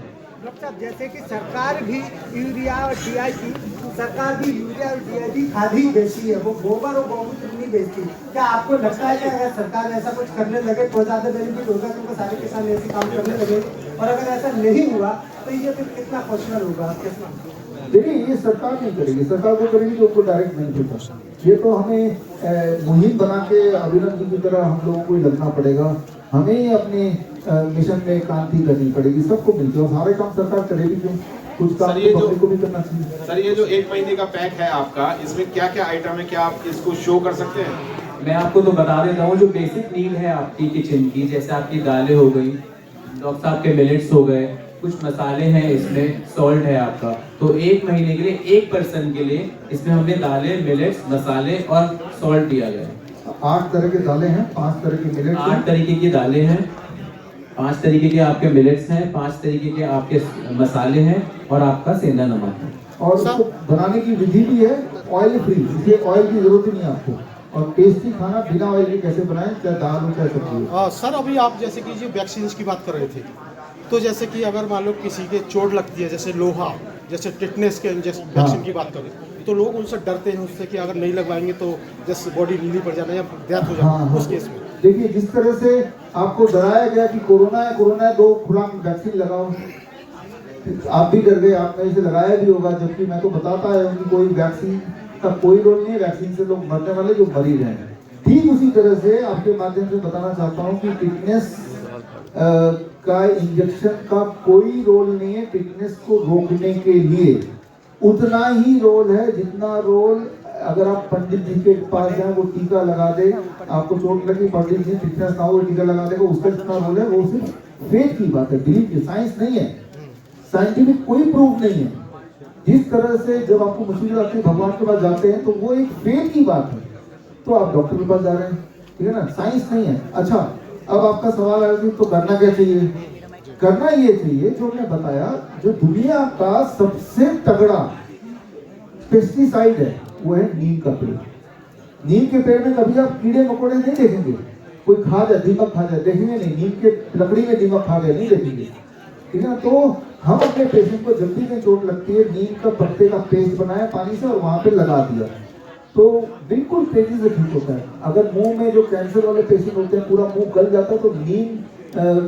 डॉक्टर साहब, जैसे कि सरकार भी यूरिया और डीआईपी, सरकार भी यूरिया और डीआईपी खाद ही बेचती है, वो गोबर और गौमूत्र नहीं बेचती। क्या आपको लगता है कि अगर सरकार ऐसा कुछ करने लगे तो ज़्यादा बेनिफिट होगा, क्योंकि सारे किसान ऐसे काम करने लगे, और अगर ऐसा नहीं हुआ तो ये फिर कितना क्वेश्चन होगा? देखिए, ये सरकार नहीं करेगी, सरकार वो करेगी जो उसको डायरेक्ट बेनिफिट होगा। ये तो हमें मुहिम बना के अभिनव जी की तरह हम लोगों को ही लगना पड़ेगा, हमें ही अपने मिशन में क्रांति करनी पड़ेगी, सबको मिलकर, और सारे काम सरकार करेगी क्यों, कुछ काम तो पब्लिक को भी करना चाहिए। सर ये जो 1 महीने का पैक है आपका, इसमें क्या क्या आइटम है, क्या आप इसको शो कर सकते हैं? मैं आपको तो बता देता हूँ, जो बेसिक नीड है आपकी किचन की, जैसे आपकी दालें हो गई, डॉक्टर साहब के मिलेट्स हो गए, कुछ मसाले हैं, इसमें सॉल्ट है आपका, तो 1 महीने के लिए 1 पर्सन के लिए इसमें हमने दालें, मिलेट्स, मसाले और सॉल्ट दिया गया है। 8 तरह के दालें हैं, 5 तरह के मिलेट्स, 8 तरीके की दालें हैं, 5 तरीके के आपके मिलेट्स हैं, 5 तरीके के आपके मसाले हैं, और आपका सेंधा नमक है। और उसको बनाने की विधि भी है ऑयल फ्री, इसलिए ऑयल की जरूरत ही नहीं आपको, और टेस्टी खाना बिना ऑयल के कैसे बनाएं, चाहे दाल हो चाहे सब्जी हो। सर अभी आप जैसे कि वैक्सीन की बात कर रहे थे, तो जैसे कि अगर मान लो किसी के चोट लगती है, जैसे लोहा, जैसे टिटनेस के वैक्सीन की बात करें, तो लोग उनसे डरते हैं उससे कि अगर नहीं लगवाएंगे तो जैसे बॉडी ढीली पड़ जाना या डेथ हो जाना, उस केस में। देखिए, जिस तरह से आपको डराया गया कि कोरोना है 2 खुराक वैक्सीन लगाओ, आप भी डर गए, आपने इसे लगाया भी होगा, जबकि मैं तो बताता है कि कोई वैक्सीन का कोई रोल नहीं है, वैक्सीन से लोग मरने वाले जो मर ही रहे हैं। ठीक उसी तरह से आपके माध्यम से बताना चाहता हूँ कि टिटनेस का इंजेक्शन का कोई रोल नहीं है टिटनेस को रोकने के लिए, उतना ही रोल है जितना रोल अगर आप पंडित जी के पास जाए, वो टीका लगा दे, आपको चोट लगी, पंडित जी टिटनेस ना हो टीका लगा देगा, उसका जितना रोल है वो सिर्फ फेथ की बात है, बिलीफ की, साइंस नहीं है, साइंटिफिक कोई प्रूफ नहीं है। जिस तरह से जब आपको मुसीबत आती है भगवान के पास जाते हैं तो वो एक फेथ की बात है, तो आप डॉक्टर के पास जा रहे हैं, ठीक है ना, साइंस नहीं है। अच्छा, अब आपका सवाल है कि तो करना क्या चाहिए? करना ये चाहिए जो मैं बताया, जो दुनिया का सबसे तगड़ा पेस्टिसाइड है वो है नीम का पेड़। नीम के पेड़ में कभी आप कीड़े मकोड़े नहीं देखेंगे, कोई खा जाए, दीमक खा जाए, देखेंगे नहीं। नीम के लकड़ी में दीमक खा गए नहीं देखेंगे, ठीक है ना। तो हम अपने पेशेंट को जल्दी में चोट लगती है, नीम का पत्ते का पेस्ट बनाया पानी से और वहां पे लगा दिया तो बिल्कुल तेजी से ठीक होता है। अगर मुंह में जो कैंसर वाले पेशेंट होते हैं पूरा मुंह गल जाता है तो नीम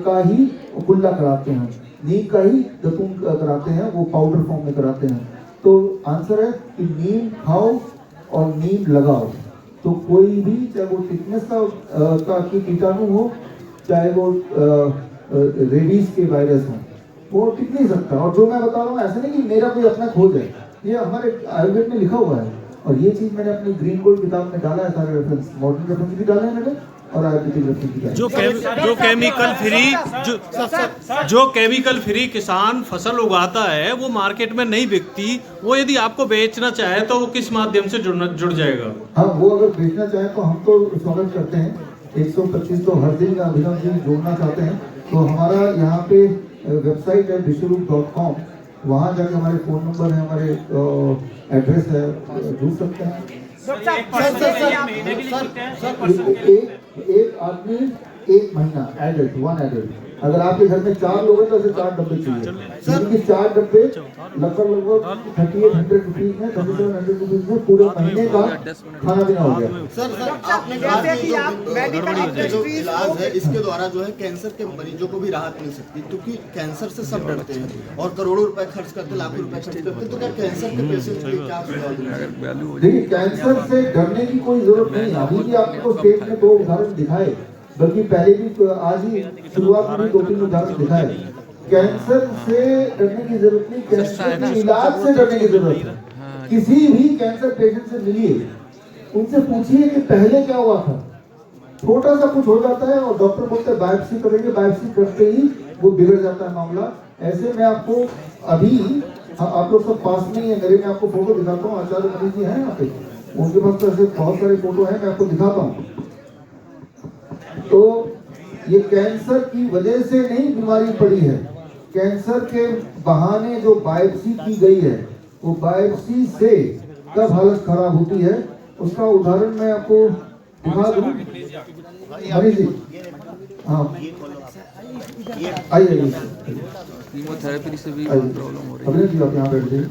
का ही गुल्ला कराते हैं, नीम का ही दतून कराते हैं, वो पाउडर फॉर्म में कराते हैं। तो आंसर है कि नीम खाओ और नीम लगाओ, तो कोई भी चाहे वो टिटनेस का कीटाणु हो, चाहे वो रेबीज के वायरस हो, वो टिक नहीं सकता। और जो मैं बता रहा हूँ ऐसा नहीं कि मेरा कोई अपना खोज है, ये हमारे आयुर्वेद में लिखा हुआ है और ये चीज मैंने अपनी ग्रीन गोल्ड किताब में डाला है, सारे रेफरेंस, मॉडर्न रेफरेंस भी डाले हैं मैंने और आयुर्वेदिक रेफरेंस भी डाले। जो केमिकल फ्री किसान फसल उगाता है वो मार्केट में नहीं बिकती, वो यदि आपको बेचना चाहे तो वो किस माध्यम से जुड़ जाएगा? हाँ, वो अगर बेचना चाहे तो हम तो स्वागत करते हैं। 125 तो हर दिन अभिनव जी जोड़ना चाहते हैं तो हमारा यहाँ पे वेबसाइट है विश्वरूप.com, वहाँ जाकर हमारे फ़ोन नंबर है, हमारे एड्रेस है, जुड़ सकते हैं। एक आदमी 1 महीना एडल्ट, 1 एडल्ट। अगर आपके घर में 4 लोग हैं तो ऐसे 4 डब्बे चाहिए, क्योंकि 4 डब्बे लगभग 3800 रुपीज में, 3700 रुपीज में पूरे महीने का खाना पीना हो गया। सर आपने कहा कि जो इलाज है इसके द्वारा जो है कैंसर के मरीजों को भी राहत मिल सकती है, क्योंकि कैंसर से सब डरते हैं और करोड़ों रुपए खर्च करते, लाखों रुपए खर्च करते हैं, तो क्या कैंसर के पेशेंट के लिए क्या सुझाव? देखिए, कैंसर से डरने की कोई जरूरत नहीं। अभी भी आपको स्टेट में 2 उदाहरण दिखाए, बल्कि पहले भी आज ही शुरुआत में 2-3 उदाहरण दिखाए। कैंसर से डरने की जरूरत नहीं, कैंसर के इलाज से डरने की जरूरत है। किसी भी कैंसर पेशेंट से मिलिए, उनसे पूछिए कि पहले क्या हुआ था। छोटा सा कुछ हो जाता है और डॉक्टर बोलते हैं बायोप्सी करेंगे, बायोप्सी करते ही वो बिगड़ जाता है मामला। ऐसे में आपको अभी आप लोग सब पास में ही है मेरे, मैं आपको फोटो दिखाता हूँ। आचार्य मनीष जी हैं यहाँ पे, उनके पास तो ऐसे बहुत सारे फोटो हैं, मैं आपको दिखाता हूँ। तो ये कैंसर की वजह से नहीं बीमारी पड़ी है, कैंसर के बहाने जो बायोप्सी की गई है, वो बायोप्सी से कब हालत खराब होती है उसका उदाहरण मैं आपको दिखा दूं। मनीष जी, हाँ आइए, कीमोथेरेपी से भी प्रॉब्लम हो रही है। अभिनव जी आप यहाँ बैठ जाइए।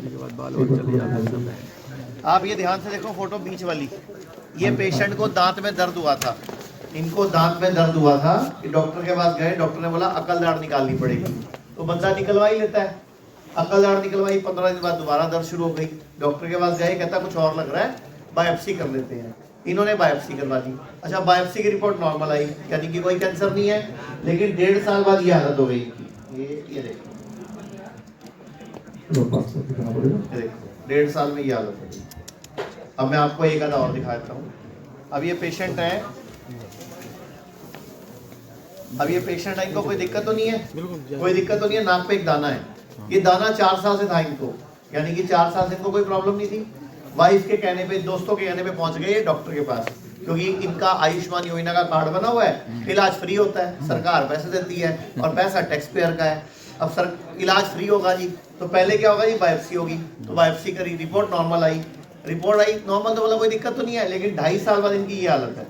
आप ये ध्यान से देखो फोटो बीच वाली, ये पेशेंट को दांत में दर्द हुआ था, इनको दांत में दर्द हुआ था कि डॉक्टर के पास गए, डॉक्टर ने बोला अकल दाढ़ निकालनी पड़ेगी, तो बंदा निकलवा ही लेता है। अकल दाढ़ निकलवाई, 15 दिन बाद दोबारा दर्द शुरू हो गई, डॉक्टर के पास गए, कहता कुछ और लग रहा है, बायोप्सी कर लेते हैं। इन्होंने बायोप्सी करवा दी। अच्छा, बायोप्सी की रिपोर्ट नॉर्मल आई, यानी कि कोई कैंसर नहीं है, लेकिन 1.5 साल बाद ये हालत हो गई। ये देखो 1.5 साल में ये हालत हो गई। अब मैं आपको एक आधा और दिखाता हूँ। अब ये पेशेंट है, इनको कोई दिक्कत तो नहीं है, कोई दिक्कत तो नहीं है, नाक पे एक दाना है, ये दाना 4 साल से था इनको, यानी कि 4 साल से इनको कोई प्रॉब्लम नहीं थी। वाइफ के कहने पे, दोस्तों के कहने पे पहुंच गए डॉक्टर के पास, क्योंकि इनका आयुष्मान योजना का कार्ड बना हुआ है, इलाज फ्री होता है, सरकार पैसे देती है और पैसा टैक्स पेयर का है। अब सर इलाज फ्री होगा जी, तो पहले क्या होगा जी, बायोप्सी होगी, तो बायोप्सी करी, रिपोर्ट नॉर्मल आई, नॉर्मल तो बोला कोई दिक्कत तो नहीं है, लेकिन 2.5 साल बाद इनकी ये हालत है।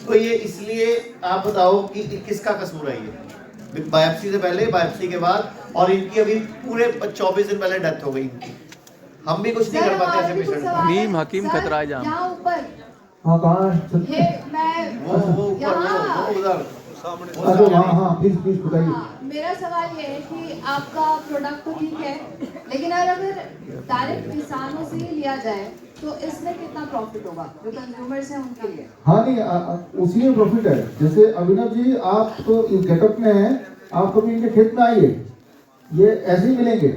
तो ये इसलिए आप बताओ कि किसका कसूर है, ये बायोप्सी से पहले, बायोप्सी के बाद, और इनकी अभी पूरे 24 दिन पहले डेथ हो गई। हम भी कुछ नहीं कर पाते ऐसे पेशेंट। नीम हकीम खतराए जाम। यहाँ ऊपर हाँ कहाँ ये मैं वो उधर प्लीज बताइए। मेरा सवाल ये है कि आपका प्रोडक्ट तो ठीक है, लेकिन अगर डायरेक्ट किसानों से ही लिया जाए तो इसमें कितना प्रॉफिट होगा जो कंज्यूमर्स हैं उनके लिए? हाँ नहीं, उसी में प्रॉफिट है। जैसे अभिनव जी आप तो इस गेटअप में हैं, आप कभी इनके खेत में आइए, ये ऐसे ही मिलेंगे।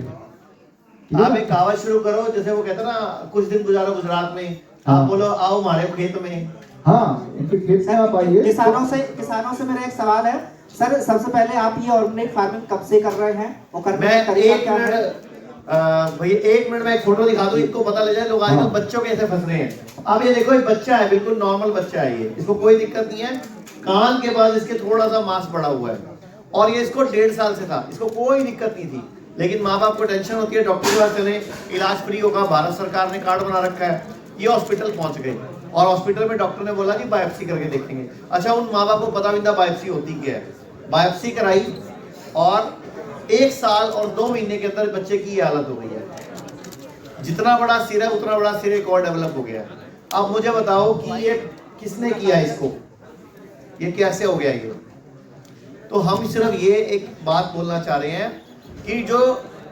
आप एक कहावत शुरू करो, जैसे वो कहते हैं ना, कुछ दिन गुजारो गुजरात में, आप बोलो आओ हमारे खेत में। हाँ, इनके खेत में आप आइए। किसानों से मेरा एक सवाल है, सर सबसे पहले आप ये ऑर्गेनिक फार्मिंग कब से कर रहे हैं और करने का मैं तरीका एक क्या है? मिनट भैया 1 मिनट में एक फोटो दिखा दूं, इनको पता लग जाए लोग आजकल बच्चों कैसे फंस रहे हैं। अब ये देखो, एक बच्चा है, बिल्कुल नॉर्मल बच्चा है, ये इसको कोई दिक्कत नहीं है, कान के पास इसके थोड़ा सा मांस बढ़ा हुआ है और ये इसको 1.5 साल से था, इसको कोई दिक्कत नहीं थी, लेकिन माँ बाप को टेंशन होती है, डॉक्टर के पास चले, इलाज फ्री होगा, भारत सरकार ने कार्ड बना रखा है। ये हॉस्पिटल पहुंच गए और हॉस्पिटल में डॉक्टर ने बोला कि बायोप्सी करके देखेंगे। अच्छा, उन माँ बाप को पता भी था बायोप्सी होती क्या है। बायोप्सी कराई और 1 साल और 2 महीने के अंदर बच्चे की ये हालत हो गई है। जितना बड़ा सिर है उतना बड़ा सिर एक और डेवलप हो गया है। अब मुझे बताओ कि ये किसने किया इसको, ये कैसे हो गया ये? तो हम सिर्फ ये एक बात बोलना चाह रहे हैं कि जो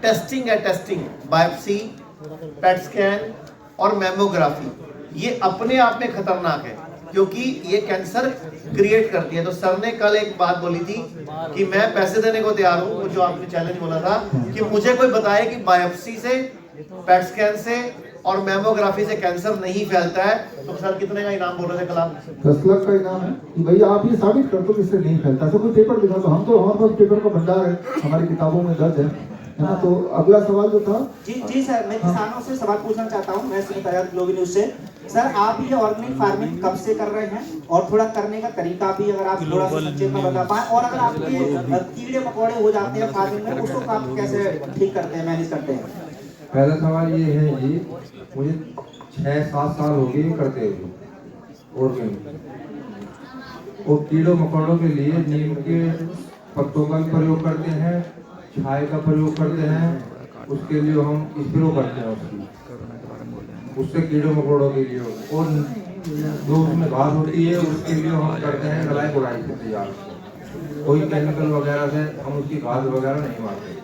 टेस्टिंग है, टेस्टिंग बायोप्सी, पेट स्कैन और मैमोग्राफी, ये अपने आप में खतरनाक है क्योंकि ये कैंसर क्रिएट करती है। तो सर ने कल एक बात बोली थी कि मैं पैसे देने को तैयार हूँ, जो आपने चैलेंज बोला था कि मुझे कोई बताए कि बायोप्सी से, पेट स्कैन से और मैमोग्राफी से कैंसर नहीं फैलता है। तो सर कितने का इनाम बोल रहे थे कल आप? 10 लाख का इनाम है कि भाई आप ये साबित कर दो कि इससे नहीं फैलता। तो कोई पेपर दिखा दो, हम तो हमारे पास पेपर का भंडार है, हमारी किताबों में दर्ज है ना। तो अगला सवाल जो था, जी सर, मैं किसानों से सवाल पूछना चाहता हूँ। मैं सुनीता यादव, ग्लोबल न्यूज से। सर आप ये ऑर्गेनिक फार्मिंग कब से कर रहे हैं और थोड़ा करने का तरीका भी अगर आप थोड़ा सा संक्षेप में बता पाएं, और अगर आपके कीड़े मकोड़े हो जाते हैं फार्मिंग में, उसको आप कैसे ठीक करते हैं, मैनेज करते हैं? पहला सवाल ये है जी, मुझे 6-7 साल हो गए करते हुए ऑर्गेनिक, और कीड़ों मकोड़ों के लिए नीम के पत्तों का भी प्रयोग करते हैं, छाए का प्रयोग करते हैं, उसके लिए हम स्प्रे करते हैं उससे कीड़ों मकोड़ों के लिए, और जो उसमें घास होती है उसके लिए हम करते हैं दवाई गुड़ाई से तैयार। कोई केमिकल वगैरह से हम उसकी घास वगैरह नहीं मारते।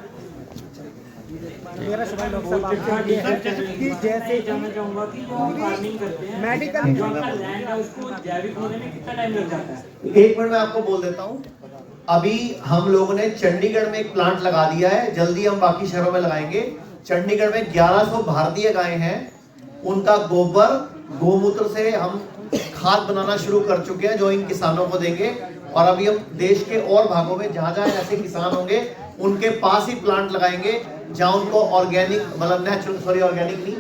मेरा सवाल डॉक्टर साहब आपसे ये है कि जैसे जानना चाहूंगा कि जो हम फार्मिंग करते हैं, मेडिकल जो अपना लैंड है उसको जैविक होने में कितना टाइम लग जाता है? 1 मिनट में आपको बोल देता हूँ। अभी हम लोगों ने चंडीगढ़ में एक प्लांट लगा दिया है, जल्दी हम बाकी शहरों में लगाएंगे। चंडीगढ़ में 1100 भारतीय गायें हैं, उनका गोबर गोमूत्र से हम खाद बनाना शुरू कर चुके हैं जो इन किसानों को देंगे। और अभी हम देश के और भागों में जहां जहां ऐसे किसान होंगे उनके पास ही प्लांट लगाएंगे जहां उनको ऑर्गेनिक, मतलब ऑर्गेनिक नहीं,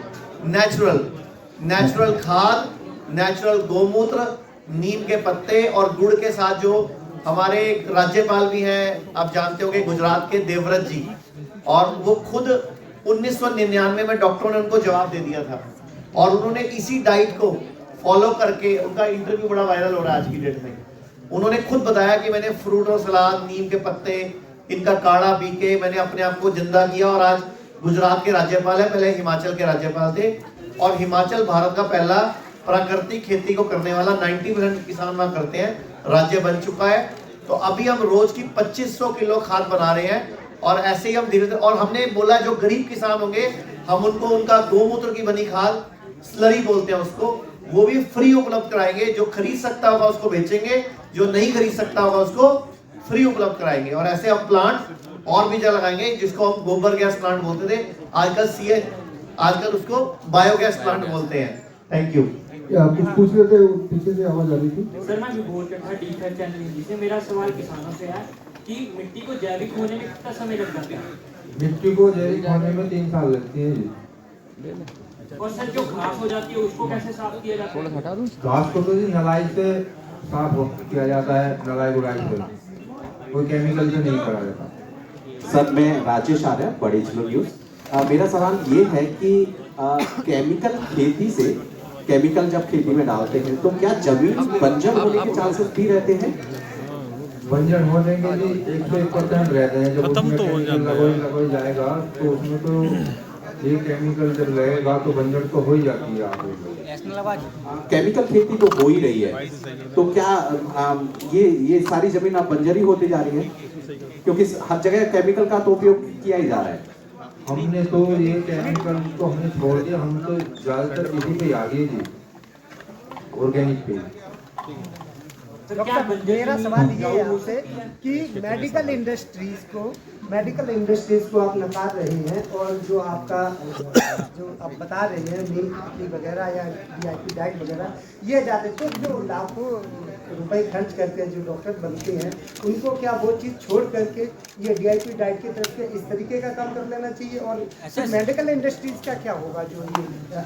नेचुरल खाद, नेचुरल गोमूत्र, नीम के पत्ते और गुड़ के साथ, जो हमारे राज्यपाल भी हैं, आप जानते होंगे गुजरात के देवव्रत जी, और वो खुद 1999 में डॉक्टरों ने उनको जवाब दे दिया था और उन्होंने इसी डाइट को फॉलो करके, उनका इंटरव्यू बड़ा वायरल हो रहा है आज की डेट में, उन्होंने खुद बताया कि मैंने फ्रूट और सलाद, नीम के पत्ते, इनका काढ़ा पी के मैंने अपने आप को जिंदा किया। और आज गुजरात के राज्यपाल है, पहले हिमाचल के राज्यपाल थे, और हिमाचल भारत का पहला प्राकृतिक खेती को करने वाला 90% किसान वहां करते हैं, राज्य बन चुका है। तो अभी हम रोज की 2500 किलो खाद बना रहे हैं और ऐसे ही हम धीरे धीरे, और हमने बोला जो गरीब किसान होंगे हम उनको उनका गोमूत्र की बनी खाद, स्लरी बोलते हैं उसको, वो भी फ्री उपलब्ध कराएंगे। जो खरीद सकता होगा उसको बेचेंगे, जो नहीं खरीद सकता होगा उसको फ्री उपलब्ध कराएंगे। और ऐसे हम प्लांट और भी जगह लगाएंगे, जिसको हम गोबर गैस प्लांट बोलते थे, आजकल उसको बायोगैस प्लांट बोलते हैं। Thank you. आप कुछ पूछ रहे थे, पीछे से आवाज आ रही थी। सर मैं विभोर कटवा डी5 चैनल हिंदी से। मेरा सवाल किसानों से है कि मिट्टी को जैविक होने में कितना समय लग जाता है? मिट्टी को जैविक होने में 3 साल लगती है जी। और सर जो घास हो जाती है उसको कैसे साफ किया जाता है? घास को तो जी नलाई से साफ किया जाता है, नलाई गुड़ाई से, कोई केमिकल से नहीं करा जाता। सर मैं राजेश आर्य, बड़े चलो न्यूज। मेरा सवाल ये है कि केमिकल खेती से, केमिकल जब खेती में डालते हैं तो क्या जमीन बंजर होने के चांसेस भी रहते हैं? बंजर होने के लिए 101% रहते हैं। जब उसमें केमिकल लगोई जाएगा तो उसमें तो ये केमिकल जब लगेगा तो बंजर तो हो ही जाती है। केमिकल खेती तो हो ही रही है, तो क्या ये सारी जमीन अब बंजर ही होती जा रही है क्योंकि हर जगह केमिकल का तो उपयोग किया ही जा रहा है? हमने तो ये केमिकल तो हमने छोड़ दिया, हम तो ज्यादातर इसी पे आ गए जी, ऑर्गेनिक पे। मेरा सवाल ये है आपसे कि मेडिकल इंडस्ट्रीज को आप नकार रहे हैं, और जो आपका जो आप बता रहे हैं नीम की वगैरह या VIP डाइट वगैरह, ये जाते तो जो लाखों रुपए खर्च करते हैं, जो डॉक्टर बनते हैं, उनको क्या वो चीज़ छोड़ करके ये DIP डाइट की तरफ से इस तरीके का काम कर लेना चाहिए? और मेडिकल इंडस्ट्रीज का क्या होगा, जो ये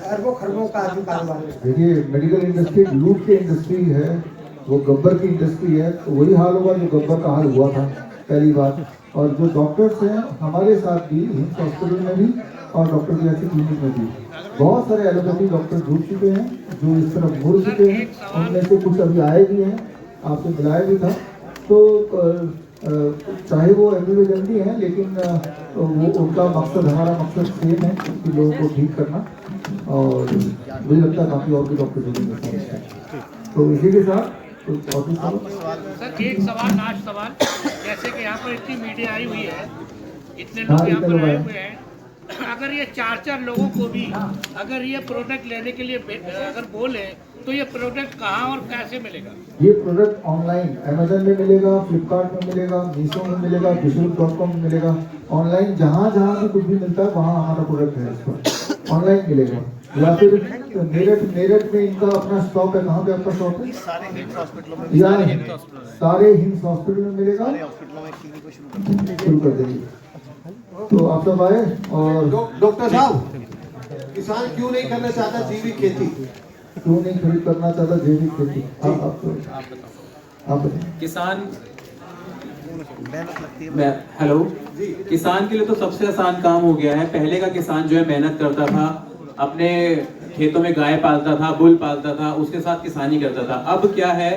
अरबों खरबों का जो कारोबार है? देखिए, मेडिकल इंडस्ट्री लूट की इंडस्ट्री है, वो गब्बर की इंडस्ट्री है, तो वही हाल होगा जो गब्बर का हाल हुआ था पहली बार। और जो डॉक्टर्स हैं हमारे साथ भी, हिम्स हॉस्पिटल में भी और डॉक्टर बीआरसी क्लिनिक में भी बहुत सारे एलोपैथी डॉक्टर जुड़ चुके हैं, जो इस तरफ मुड़ चुके हैं। उनमें से कुछ अभी आए भी हैं, आपसे मिलाया भी था। तो चाहे वो MBBS MD हैं, लेकिन वो उनका मकसद, हमारा मकसद सेम है कि लोगों को ठीक करना। और मुझे लगता है काफ़ी और भी डॉक्टर जुड़ेंगे। तो इसी के साथ सर एक सवाल लास्ट सवाल, जैसे कि यहाँ पर इतनी मीडिया आई हुई है, इतने लोग यहाँ पर आए हुए हैं, अगर ये 4 लोगों को भी अगर ये प्रोडक्ट लेने के लिए अगर बोले तो ये प्रोडक्ट कहाँ और कैसे मिलेगा? ये प्रोडक्ट ऑनलाइन अमेजन में मिलेगा, फ्लिपकार्ट में मिलेगा, मीशो में मिलेगा, बिशरूप.com में मिलेगा। ऑनलाइन जहाँ भी कुछ भी मिलता है वहाँ हमारा प्रोडक्ट है, इस पर ऑनलाइन मिलेगा। या फिर मेरठ में इनका अपना स्टॉक है। कहाँ पे आपका स्टॉक है? सारे हिम्स हॉस्पिटल में मिलेगा, शुरू कर देंगे। तो आप सब आए। और डॉक्टर साहब, किसान क्यों नहीं करना चाहता जैविक खेती? क्यों नहीं खरीद करना चाहता जैविक खेती? आप किसान, हेलो, किसान के लिए तो सबसे आसान काम हो गया है। पहले का किसान जो है मेहनत करता था, अपने खेतों में गाय पालता था, बुल पालता था, उसके साथ किसानी करता था। अब क्या है,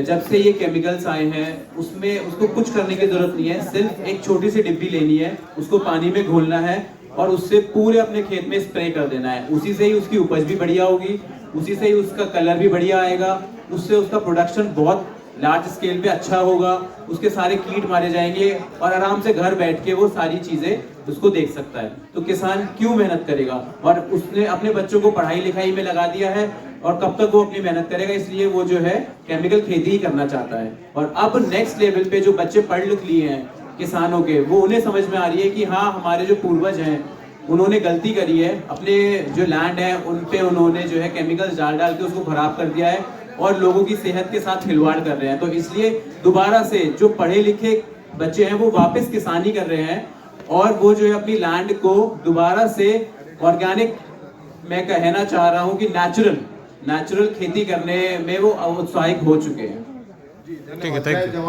जब से ये केमिकल्स आए हैं उसमें उसको कुछ करने की जरूरत नहीं है, सिर्फ एक छोटी सी डिब्बी लेनी है, उसको पानी में घोलना है और उससे पूरे अपने खेत में स्प्रे कर देना है। उसी से ही उसकी उपज भी बढ़िया होगी, उसी से ही उसका कलर भी बढ़िया आएगा, उससे उसका प्रोडक्शन बहुत लार्ज स्केल पे अच्छा होगा, उसके सारे कीट मारे जाएंगे और आराम से घर बैठ के वो सारी चीजें उसको देख सकता है। तो किसान क्यों मेहनत करेगा? और उसने अपने बच्चों को पढ़ाई लिखाई में लगा दिया है और कब तक वो अपनी मेहनत करेगा, इसलिए वो जो है केमिकल खेती ही करना चाहता है। और अब नेक्स्ट लेवल पे जो बच्चे पढ़ लिख लिए हैं किसानों के, वो उन्हें समझ में आ रही है कि हाँ, हमारे जो पूर्वज हैं उन्होंने गलती करी है, अपने जो लैंड है उन पे उन्होंने जो है केमिकल्स डाल के उसको खराब कर दिया है और लोगों की सेहत के साथ खिलवाड़ कर रहे हैं। तो इसलिए दोबारा से जो पढ़े लिखे बच्चे हैं वो वापस किसानी कर रहे हैं और वो जो है अपनी लैंड को दोबारा से ऑर्गेनिक, मैं कहना चाह रहा हूँ कि नेचुरल खेती करने में वो उत्साहित हो चुके हैं। ठीक है, थैंक यू।